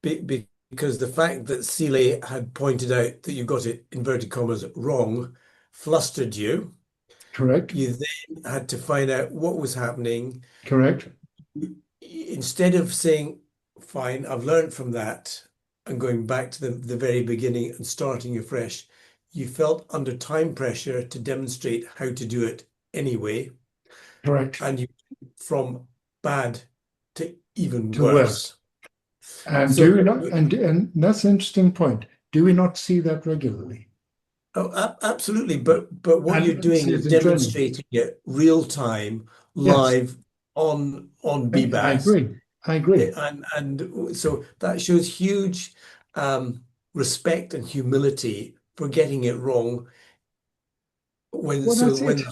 Speaker 4: Because the fact that Sile had pointed out that you got it, inverted commas, wrong, flustered you.
Speaker 1: Correct.
Speaker 4: You then had to find out what was happening.
Speaker 1: Correct.
Speaker 4: Instead of saying, fine, I've learned from that, and going back to the very beginning and starting afresh, you felt under time pressure to demonstrate how to do it anyway.
Speaker 1: Correct.
Speaker 4: And you from bad to even
Speaker 1: To
Speaker 4: worse.
Speaker 1: And
Speaker 4: So-
Speaker 1: do we not? And that's an interesting point. Do we not see that regularly?
Speaker 4: Oh, absolutely. But what
Speaker 1: And
Speaker 4: you're doing
Speaker 1: see
Speaker 4: is
Speaker 1: it in training.
Speaker 4: demonstrating it real time,
Speaker 1: Yes.
Speaker 4: live on BBAS.
Speaker 1: I agree.
Speaker 4: And so that shows huge respect and humility for getting it wrong. When
Speaker 1: Well, that's it.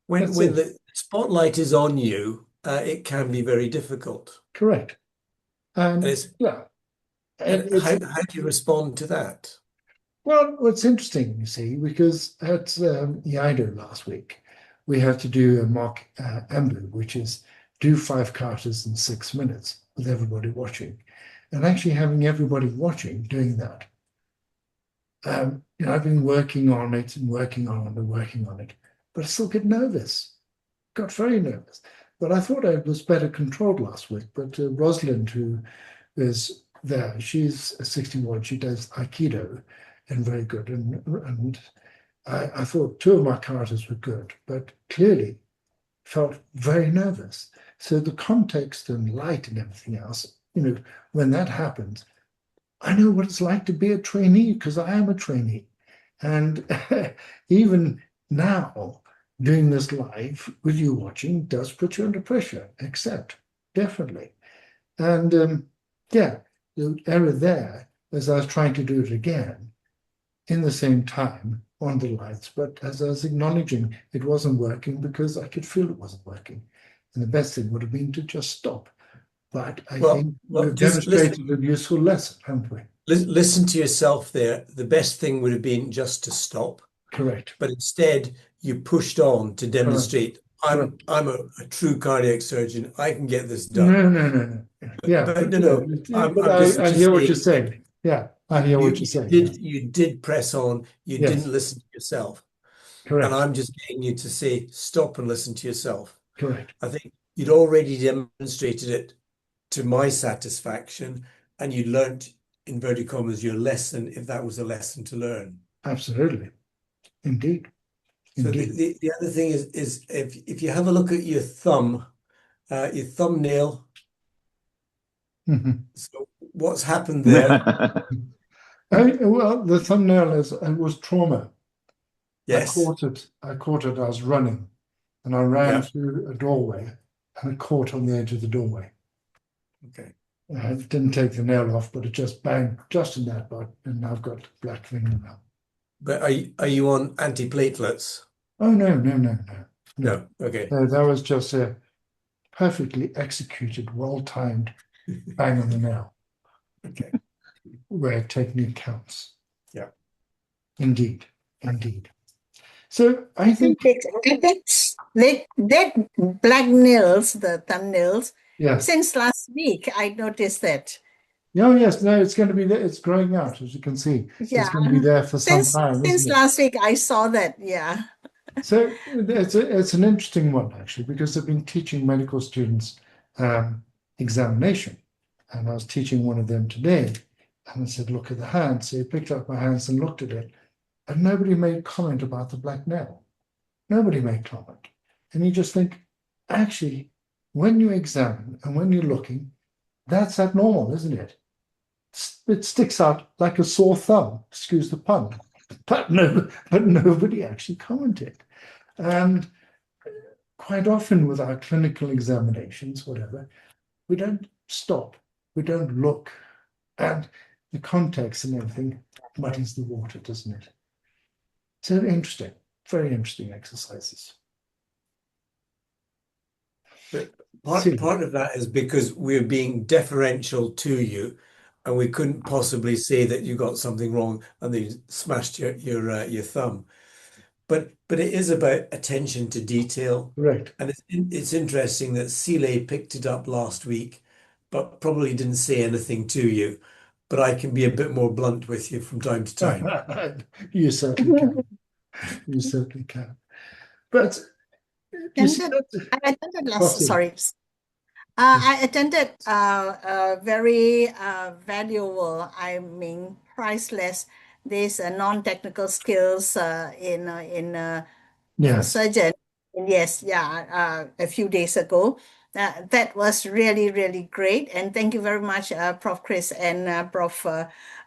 Speaker 4: when
Speaker 1: That's
Speaker 4: when
Speaker 1: it.
Speaker 4: the spotlight is on you, it can be very difficult.
Speaker 1: Correct. And
Speaker 4: And it's
Speaker 1: yeah.
Speaker 4: and how do you respond to that?
Speaker 1: Well, what's interesting, you see, because at EIDO last week, we had to do a mock AMBU, which is do 5 katas in 6 minutes with everybody watching. And actually having everybody watching doing that. I've been working on it and working on it, but I still get nervous. Got very nervous. But I thought I was better controlled last week. But Rosalind, who is there, she's 61, she does Aikido and very good. And I thought 2 of my katas were good, but clearly felt very nervous. So the context and light and everything else, when that happens, I know what it's like to be a trainee because I am a trainee. And even now, doing this live with you watching does put you under pressure, definitely. And yeah, the error there is I was trying to do it again in the same time on the lights, but as I was acknowledging it wasn't working because I could feel it wasn't working. And the best thing would have been to just stop. But I think we've demonstrated a useful lesson, haven't we?
Speaker 4: Listen to yourself there. The best thing would have been just to stop.
Speaker 1: Correct.
Speaker 4: But instead, you pushed on to demonstrate,
Speaker 1: Correct.
Speaker 4: I'm a true cardiac surgeon. I can get this done.
Speaker 1: No. Yeah.
Speaker 4: But no.
Speaker 1: I hear what you're saying. Yeah, I hear what you're saying.
Speaker 4: You did press on. You didn't listen to yourself.
Speaker 1: Correct.
Speaker 4: And I'm just getting you to say, stop and listen to yourself.
Speaker 1: Correct.
Speaker 4: I think you'd already demonstrated it to my satisfaction, and you learnt, inverted commas, your lesson, if that was a lesson to learn.
Speaker 1: Absolutely. Indeed.
Speaker 4: So the other thing is if you have a look at your thumb, your thumbnail.
Speaker 1: Mm-hmm.
Speaker 4: So what's happened there?
Speaker 1: Well, the thumbnail was trauma.
Speaker 4: Yes.
Speaker 1: I caught it. I was running, and I ran through a doorway, and it caught on the edge of the doorway.
Speaker 4: Okay.
Speaker 1: I didn't take the nail off, but it just banged just in that part, and I've got black fingernail.
Speaker 4: But are you on antiplatelets?
Speaker 1: Oh no.
Speaker 4: No. Okay.
Speaker 1: That was just a perfectly executed, well-timed bang on the nail.
Speaker 4: Okay.
Speaker 1: Where technique counts.
Speaker 4: Yeah.
Speaker 1: Indeed. So I think
Speaker 3: that black nails, the thumbnails,
Speaker 1: yes.
Speaker 3: since last week, I noticed that.
Speaker 1: Oh yes, no, it's going to be there. It's growing out, as you can see.
Speaker 3: Yeah.
Speaker 1: It's going to be there for some time.
Speaker 3: Since last week, I saw that. Yeah.
Speaker 1: So it's an interesting one actually, because I've been teaching medical students examination, and I was teaching one of them today, And I said, look at the hand. So he picked up my hands and looked at it. And nobody made comment about the black nail. Nobody made comment. And you just think, actually, when you examine and when you're looking, that's abnormal, isn't it? It sticks out like a sore thumb, excuse the pun. But nobody actually commented. And quite often with our clinical examinations, whatever, we don't stop, we don't look, and the context and everything muddies the water, doesn't it? So interesting, very interesting exercises.
Speaker 4: But part of that is because we're being deferential to you, and we couldn't possibly say that you got something wrong and then you smashed your thumb. But it is about attention to detail,
Speaker 1: Right.
Speaker 4: and it's interesting that Sile picked it up last week, but probably didn't say anything to you. But I can be a bit more blunt with you from time to time.
Speaker 1: You certainly can. You certainly can. But you see
Speaker 3: Attended,
Speaker 1: that?
Speaker 3: I attended
Speaker 1: Possibly.
Speaker 3: sorry. I attended very valuable, I mean, priceless, these non-technical skills in for
Speaker 1: Yes.
Speaker 3: surgeon. And yes, yeah, a few days ago. That was really, really great. And thank you very much, Prof. Chris and Prof.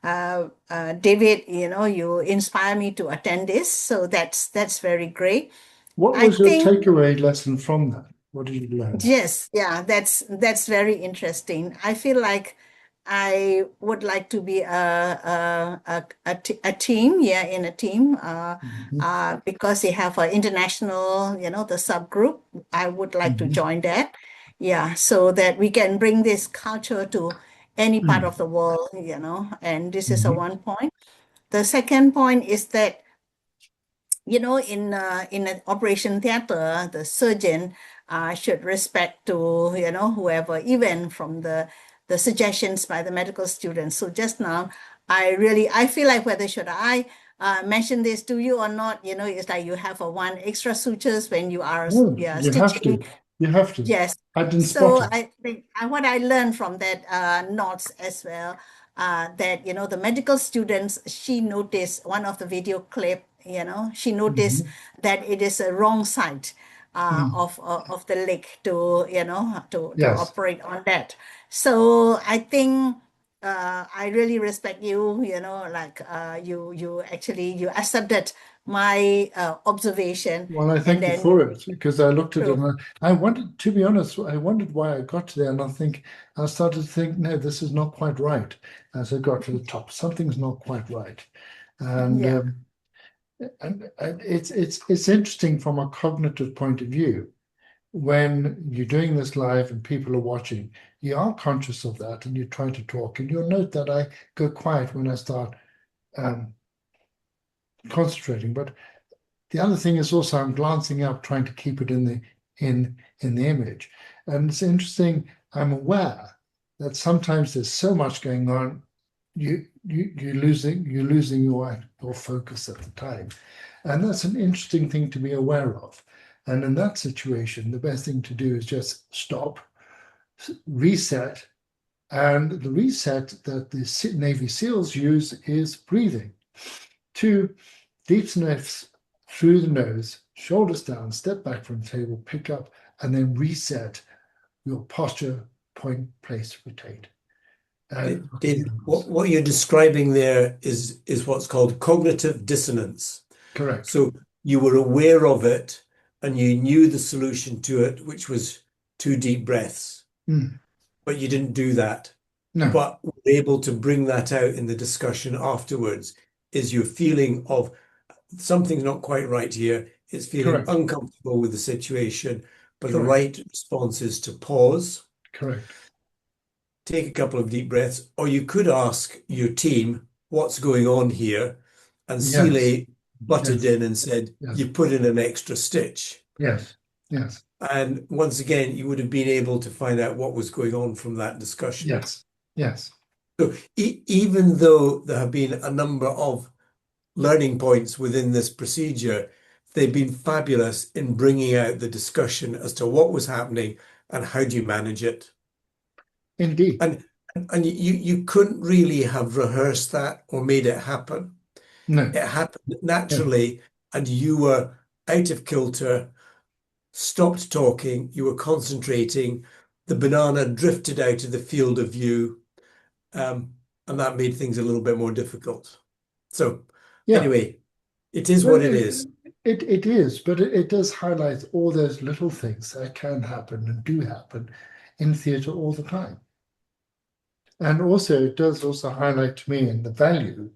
Speaker 3: David. You know, you inspire me to attend this. So that's very great.
Speaker 1: What
Speaker 3: I
Speaker 1: was your
Speaker 3: think
Speaker 1: takeaway lesson from that? What did you learn?
Speaker 3: yes, yeah, that's very interesting. I feel like I would like to be a team, yeah, in a team, because they have an international, you know, the subgroup. I would like to join that, yeah, so that we can bring this culture to any part of the world, you know. And this is a one point. The second point is that you know, in an operation theater, the surgeon should respect to, you know, whoever, even from the suggestions by the medical students. So just now, I feel like whether should I mention this to you or not, you know, it's like you have a one extra sutures when you are
Speaker 1: Oh,
Speaker 3: yeah,
Speaker 1: you have
Speaker 3: stitching.
Speaker 1: to. You have to.
Speaker 3: Yes.
Speaker 1: I didn't
Speaker 3: So
Speaker 1: spot it.
Speaker 3: I think what I learned from that notes as well, that, you know, the medical students, she noticed one of the video clip, you know, she noticed that it is a wrong side of the leg to, you know, to
Speaker 1: Yes.
Speaker 3: operate on that. So I think I really respect you, you know, like you actually, you accepted my observation
Speaker 1: Well, I
Speaker 3: and
Speaker 1: thank you
Speaker 3: then
Speaker 1: for it because I looked at it
Speaker 3: true.
Speaker 1: and I wondered, to be honest, I wondered why I got there. And I started to think, no, this is not quite right. As I got to the top, something's not quite right. And
Speaker 3: Yeah.
Speaker 1: and it's interesting from a cognitive point of view. When you're doing this live and people are watching, you are conscious of that and you try to talk. And you'll note that I go quiet when I start concentrating. But the other thing is also I'm glancing up, trying to keep it in the image. And it's interesting, I'm aware that sometimes there's so much going on, you're losing your focus at the time. And that's an interesting thing to be aware of. And in that situation, the best thing to do is just stop, reset. And the reset that the Navy SEALs use is breathing. 2 deep sniffs through the nose, shoulders down, step back from the table, pick up, and then reset your posture, point, place, rotate. And
Speaker 4: David, what you're describing there is what's called cognitive dissonance.
Speaker 1: correct.
Speaker 4: So you were aware of it and you knew the solution to it, which was 2 deep breaths, but you didn't do that.
Speaker 1: No,
Speaker 4: But were able to bring that out in the discussion afterwards is your feeling of something's not quite right here. It's feeling
Speaker 1: correct.
Speaker 4: uncomfortable with the situation, but the
Speaker 1: Correct.
Speaker 4: right response is to pause,
Speaker 1: Correct.
Speaker 4: take a couple of deep breaths, or you could ask your team what's going on here. And
Speaker 1: Yes.
Speaker 4: Sile butted
Speaker 1: Yes.
Speaker 4: in and said,
Speaker 1: Yes.
Speaker 4: you put in an extra stitch.
Speaker 1: Yes. Yes.
Speaker 4: And once again, you would have been able to find out what was going on from that discussion.
Speaker 1: Yes. Yes.
Speaker 4: So even though there have been a number of learning points within this procedure, they've been fabulous in bringing out the discussion as to what was happening and how do you manage it.
Speaker 1: Indeed.
Speaker 4: And And you couldn't really have rehearsed that or made it happen.
Speaker 1: No.
Speaker 4: It happened
Speaker 1: Yeah.
Speaker 4: naturally, and you were out of kilter, stopped talking, you were concentrating, the banana drifted out of the field of view, and that made things a little bit more difficult. So
Speaker 1: Yeah.
Speaker 4: anyway, it is
Speaker 1: Well,
Speaker 4: what it is.
Speaker 1: It is, but it does highlight all those little things that can happen and do happen in theatre all the time. And also, it does also highlight to me in the value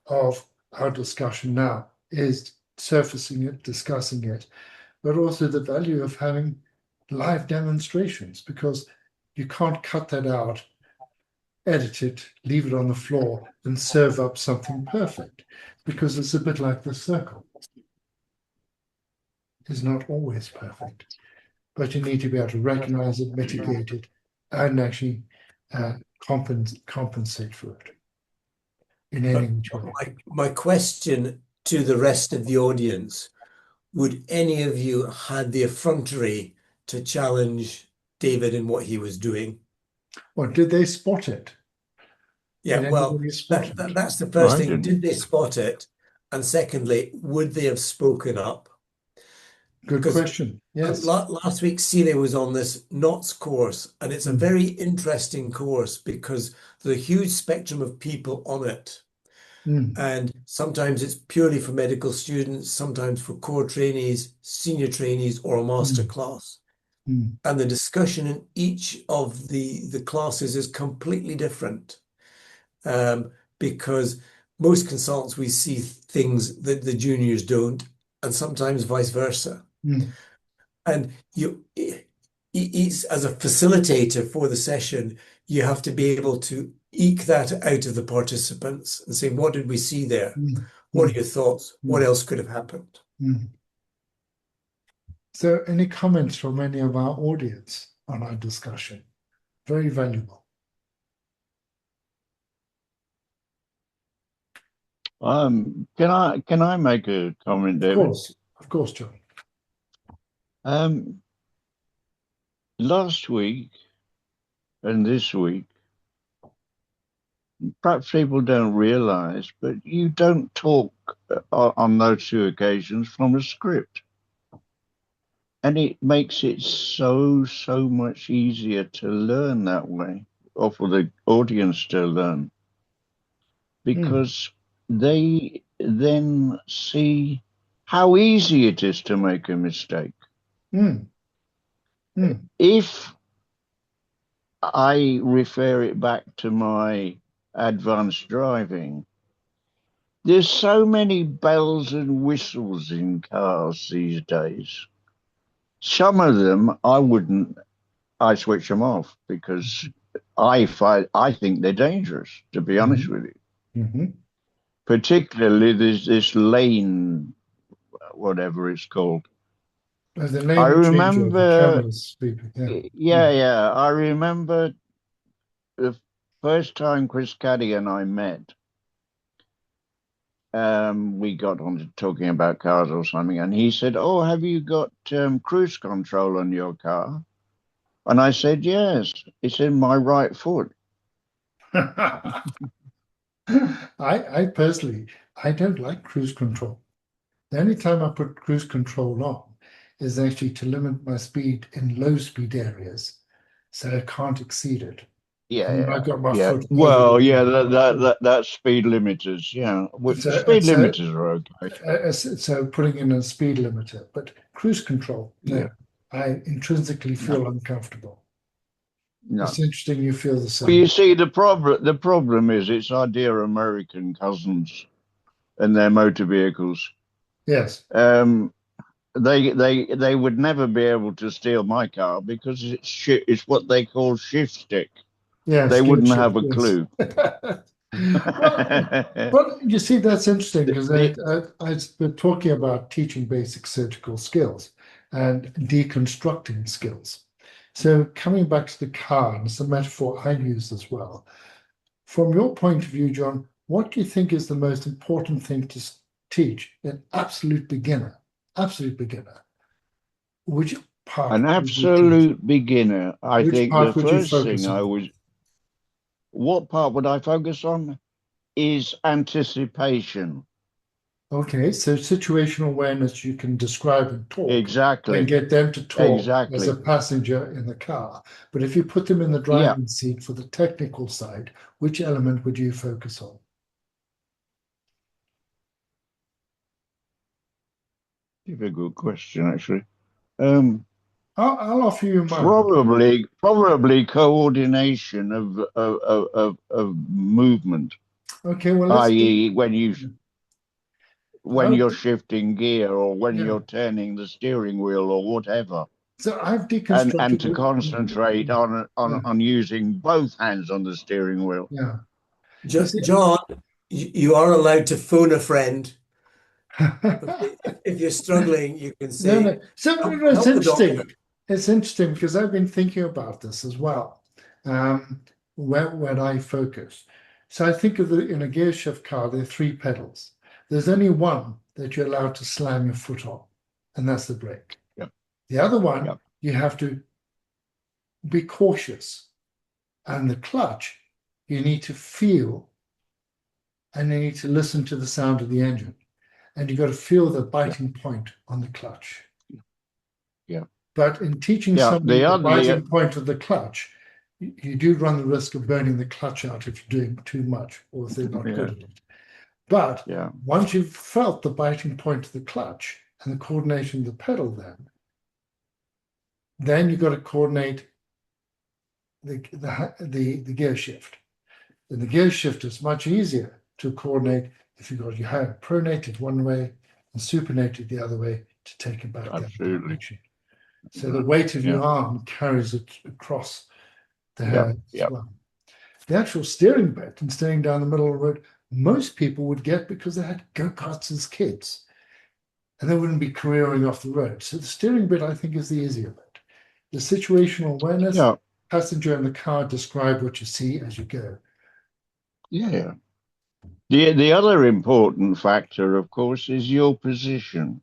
Speaker 1: of our discussion now is surfacing it, discussing it, but also the value of having live demonstrations, because you can't cut that out, edit it, leave it on the floor, and serve up something perfect, because it's a bit like the circle. It's not always perfect, but you need to be able to recognize it, mitigate it, and actually compensate for it in any which way.
Speaker 4: My question to the rest of the audience, would any of you had the effrontery to challenge David in what he was doing?
Speaker 1: Or did they spot it?
Speaker 4: Yeah,
Speaker 1: Did
Speaker 4: well,
Speaker 1: anybody spot it?
Speaker 4: that's the first
Speaker 2: I
Speaker 4: thing.
Speaker 2: didn't.
Speaker 4: Did they spot it? And secondly, would they have spoken up?
Speaker 1: Good
Speaker 4: Because
Speaker 1: question. Yes.
Speaker 4: last week, Celia was on this knots course, and it's a very interesting course because there's a huge spectrum of people on it. And sometimes it's purely for medical students, sometimes for core trainees, senior trainees, or a master class. And the discussion in each of the classes is completely different, because most consultants, we see things that the juniors don't, and sometimes vice versa. And as a facilitator for the session, you have to be able to eke that out of the participants and say, what did we see there? What are your thoughts? What else could have happened?
Speaker 1: So any comments from any of our audience on our discussion? Very valuable.
Speaker 2: Can I make a comment, David?
Speaker 1: Of course, John.
Speaker 2: Last week and this week, perhaps people don't realize, but you don't talk on those two occasions from a script. And it makes it so much easier to learn that way, or for the audience to learn, because they then see how easy it is to make a mistake. If I refer it back to my advanced driving, there's so many bells and whistles in cars these days. Some of them I switch them off because I think they're dangerous, to be honest with you. Particularly there's this lane, whatever it's called.
Speaker 1: The lane
Speaker 2: I remember,
Speaker 1: yeah.
Speaker 2: I remember the first time Chris Caddy and I met. We got on to talking about cars or something, and he said, "Oh, have you got cruise control on your car?" And I said, "Yes, it's in my right foot."
Speaker 1: I personally, I don't like cruise control. The only time I put cruise control on is actually to limit my speed in low speed areas, so I can't exceed it. I got my foot.
Speaker 2: Well, yeah, that's speed limiters. Yeah, speed limiters are okay.
Speaker 1: So putting in a speed limiter, but cruise control, no.
Speaker 2: Yeah.
Speaker 1: I intrinsically feel uncomfortable.
Speaker 2: No.
Speaker 1: It's interesting you feel the same.
Speaker 2: Well, you see, the problem is it's our dear American cousins and their motor vehicles.
Speaker 1: Yes.
Speaker 2: They would never be able to steal my car because it's what they call shift stick.
Speaker 1: Yeah,
Speaker 2: they wouldn't have a clue.
Speaker 1: Well, you see, that's interesting because I've been talking about teaching basic surgical skills and deconstructing skills. So coming back to the car, and it's a metaphor I use as well. From your point of view, John, what do you think is the most important thing to teach an absolute beginner? Which part?
Speaker 2: An absolute beginner. I think the first thing what part would I focus on? Is anticipation.
Speaker 1: Okay, so situational awareness, you can describe and talk
Speaker 2: Exactly.
Speaker 1: and get them to talk as
Speaker 2: Exactly.
Speaker 1: a passenger in the car. But if you put them in the
Speaker 2: Yeah.
Speaker 1: driving seat for the technical side, which element would you focus on?
Speaker 2: That's a good question, actually.
Speaker 1: I'll offer you mine.
Speaker 2: Probably coordination of movement,
Speaker 1: Okay, well, let's
Speaker 2: i.e., when
Speaker 1: I'll,
Speaker 2: you're shifting gear or when
Speaker 1: yeah.
Speaker 2: you're turning the steering wheel or whatever,
Speaker 1: So I've
Speaker 2: and
Speaker 1: deconstructed
Speaker 2: to
Speaker 1: it.
Speaker 2: concentrate on using both hands on the steering wheel.
Speaker 1: Yeah. You see-
Speaker 4: John, you are allowed to phone a friend. If you're struggling, you can
Speaker 1: No,
Speaker 4: say,
Speaker 1: no. So it's
Speaker 4: help the doctor.
Speaker 1: interesting. It's interesting because I've been thinking about this as well. When I focus. So I think of in a gear shift car, there are three pedals. There's only one that you're allowed to slam your foot on, and that's the brake.
Speaker 2: Yep.
Speaker 1: The other one,
Speaker 2: Yep.
Speaker 1: you have to be cautious. And the clutch, you need to feel and you need to listen to the sound of the engine. And you've got to feel the biting point on the clutch.
Speaker 2: Yeah.
Speaker 1: But in teaching
Speaker 2: Yeah.
Speaker 1: somebody the biting point of the clutch, you do run the risk of burning the clutch out if you're doing too much or if they're not good at it. But once you've felt the biting point of the clutch and the coordination of the pedal, then you've got to coordinate the gear shift. And the gear shift is much easier to coordinate if you've got your hand pronated one way and supinated the other way to take it back the other direction. So the weight of your arm carries it across the hand as well. The actual steering bit and staying down the middle of the road, most people would get because they had go-karts as kids and they wouldn't be careering off the road. So the steering bit, I think, is the easier bit. The situational awareness, passenger in the car, describe what you see as you go.
Speaker 2: Yeah. The other important factor, of course, is your position.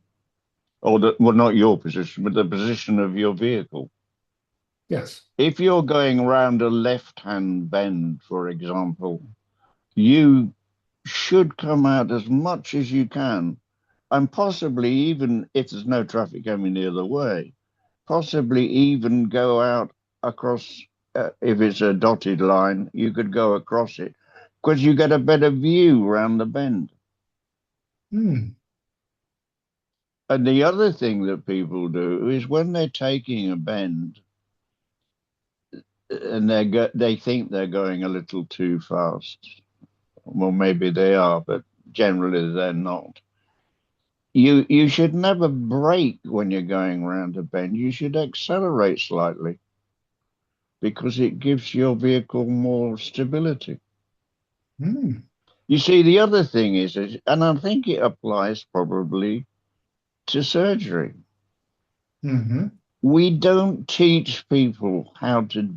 Speaker 2: Or not your position, but the position of your vehicle.
Speaker 1: Yes.
Speaker 2: If you're going around a left-hand bend, for example, you should come out as much as you can, and possibly even if there's no traffic coming the other way, possibly even go out across, if it's a dotted line, you could go across it because you get a better view around the bend. And the other thing that people do is when they're taking a bend and they think they're going a little too fast. Well, maybe they are, but generally they're not. You should never brake when you're going around a bend. You should accelerate slightly because it gives your vehicle more stability. You see, the other thing is, and I think it applies probably to surgery. We don't teach people how to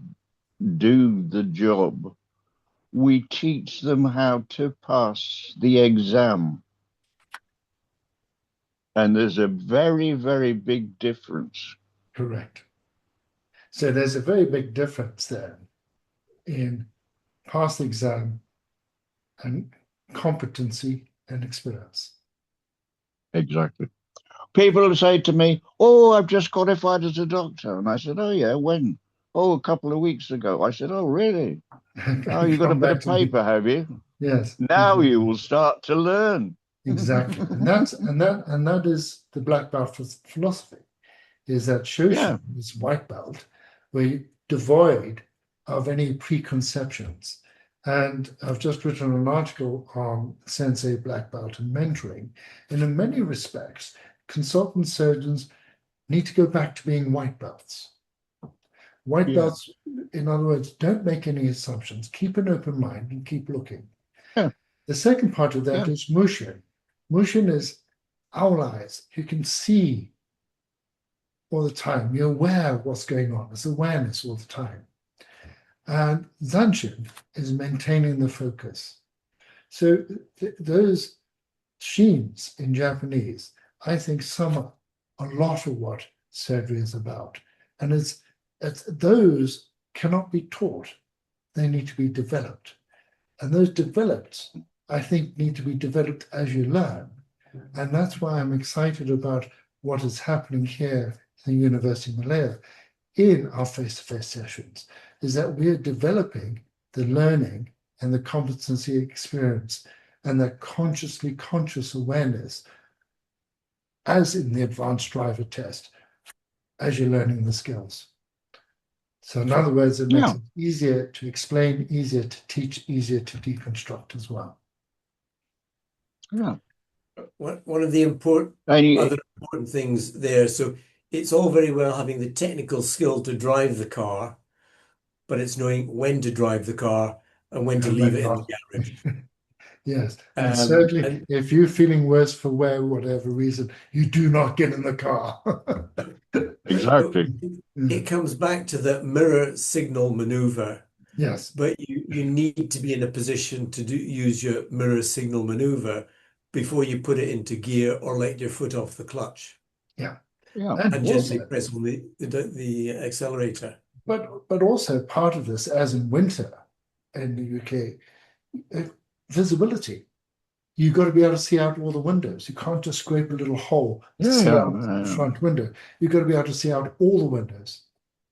Speaker 2: do the job. We teach them how to pass the exam. And there's a very, very big difference.
Speaker 1: Correct. So there's a very big difference there in pass the exam and competency and experience.
Speaker 2: Exactly. People say to me, "Oh, I've just qualified as a doctor." And I said, "Oh, yeah, when?" "Oh, a couple of weeks ago." I said, "Oh, really? Oh, you've got a bit of paper, have you?"
Speaker 1: Yes.
Speaker 2: Now you will start to learn.
Speaker 1: Exactly. And that is the black belt philosophy, is that Shoshin is white belt, where you're devoid of any preconceptions. And I've just written an article on Sensei black belt and mentoring. And in many respects, consultant surgeons need to go back to being white belts. White belts, in other words, don't make any assumptions. Keep an open mind and keep looking. The second part of that is Mushin. Mushin is owl eyes. You can see all the time. You're aware of what's going on. There's awareness all the time. And Zanshin is maintaining the focus. So those sheens in Japanese, I think, sum up a lot of what surgery is about. And it's those cannot be taught. they need to be developed. And those developed, I think, need to be developed as you learn. And that's why I'm excited about what is happening here at the University of Malaya in our face-to-face sessions, is that we're developing the learning and the competency experience and that conscious awareness as in the advanced driver test, as you're learning the skills. So in other words, it makes it easier to explain, easier to teach, easier to deconstruct as well.
Speaker 2: Yeah.
Speaker 4: One of the other important things there, so it's all very well having the technical skill to drive the car, but it's knowing when to drive the car and when to leave it in the garage.
Speaker 1: Yes, and certainly if you're feeling worse for whatever reason, you do not get in the car.
Speaker 2: Exactly.
Speaker 4: It comes back to the mirror signal maneuver.
Speaker 1: Yes.
Speaker 4: But you need to be in a position to use your mirror signal maneuver before you put it into gear or let your foot off the clutch.
Speaker 1: Yeah.
Speaker 4: And gently press on the accelerator.
Speaker 1: But also part of this, as in winter in the UK, visibility. You've got to be able to see out all the windows. You can't just scrape a little hole to see out the front window. You've got to be able to see out all the windows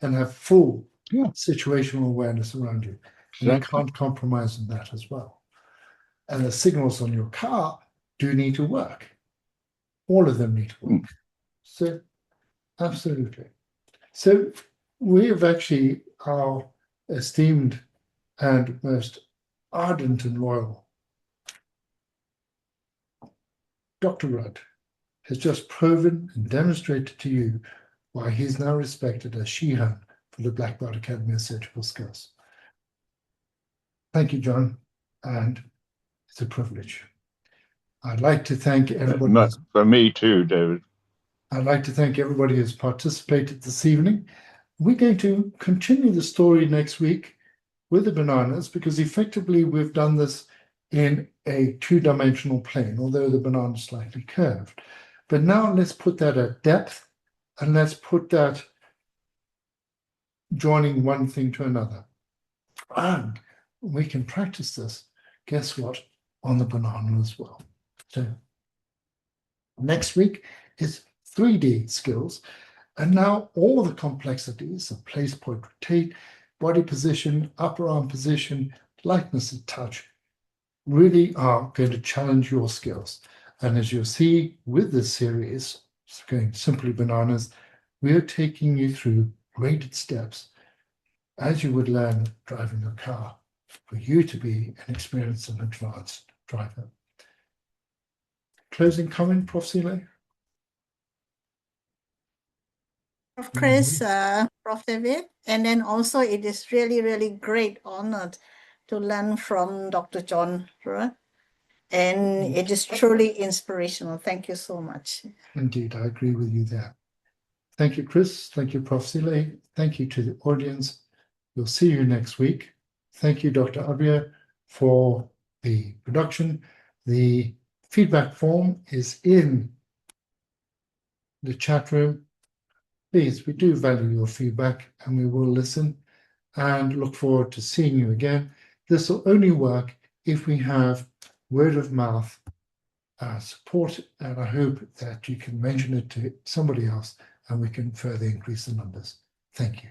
Speaker 1: and have full situational awareness around you. And you can't compromise on that as well. And the signals on your car do need to work. All of them need to work. So, absolutely. So, we have actually our esteemed and most ardent and loyal Dr. Rudd has just proven and demonstrated to you why he's now respected as Shihan for the Black Belt Academy of Surgical Skills. Thank you, John, and it's a privilege. I'd like to thank everybody.
Speaker 2: For me too, David.
Speaker 1: I'd like to thank everybody who's participated this evening. We're going to continue the story next week with the bananas because effectively we've done this in a two-dimensional plane, although the banana is slightly curved. But now let's put that at depth and let's put that joining one thing to another. And we can practice this, guess what, on the banana as well. So next week is 3D skills. And now all the complexities of place, point, rotate, body position, upper arm position, lightness of touch really are going to challenge your skills. And as you'll see with this series, going Simply Bananas, we are taking you through graded steps as you would learn driving a car for you to be an experienced and advanced driver. Closing comment, Prof. Sile?
Speaker 3: Prof. Chris, Prof. David, and then also it is really, really great honor to learn from Dr. John Rudd. And it is truly inspirational. Thank you so much.
Speaker 1: Indeed, I agree with you there. Thank you, Chris. Thank you, Prof. Sile. Thank you to the audience. We'll see you next week. Thank you, Dr. Abia, for the production. The feedback form is in the chat room. Please, we do value your feedback and we will listen and look forward to seeing you again. This will only work if we have word of mouth support, and I hope that you can mention it to somebody else and we can further increase the numbers. Thank you.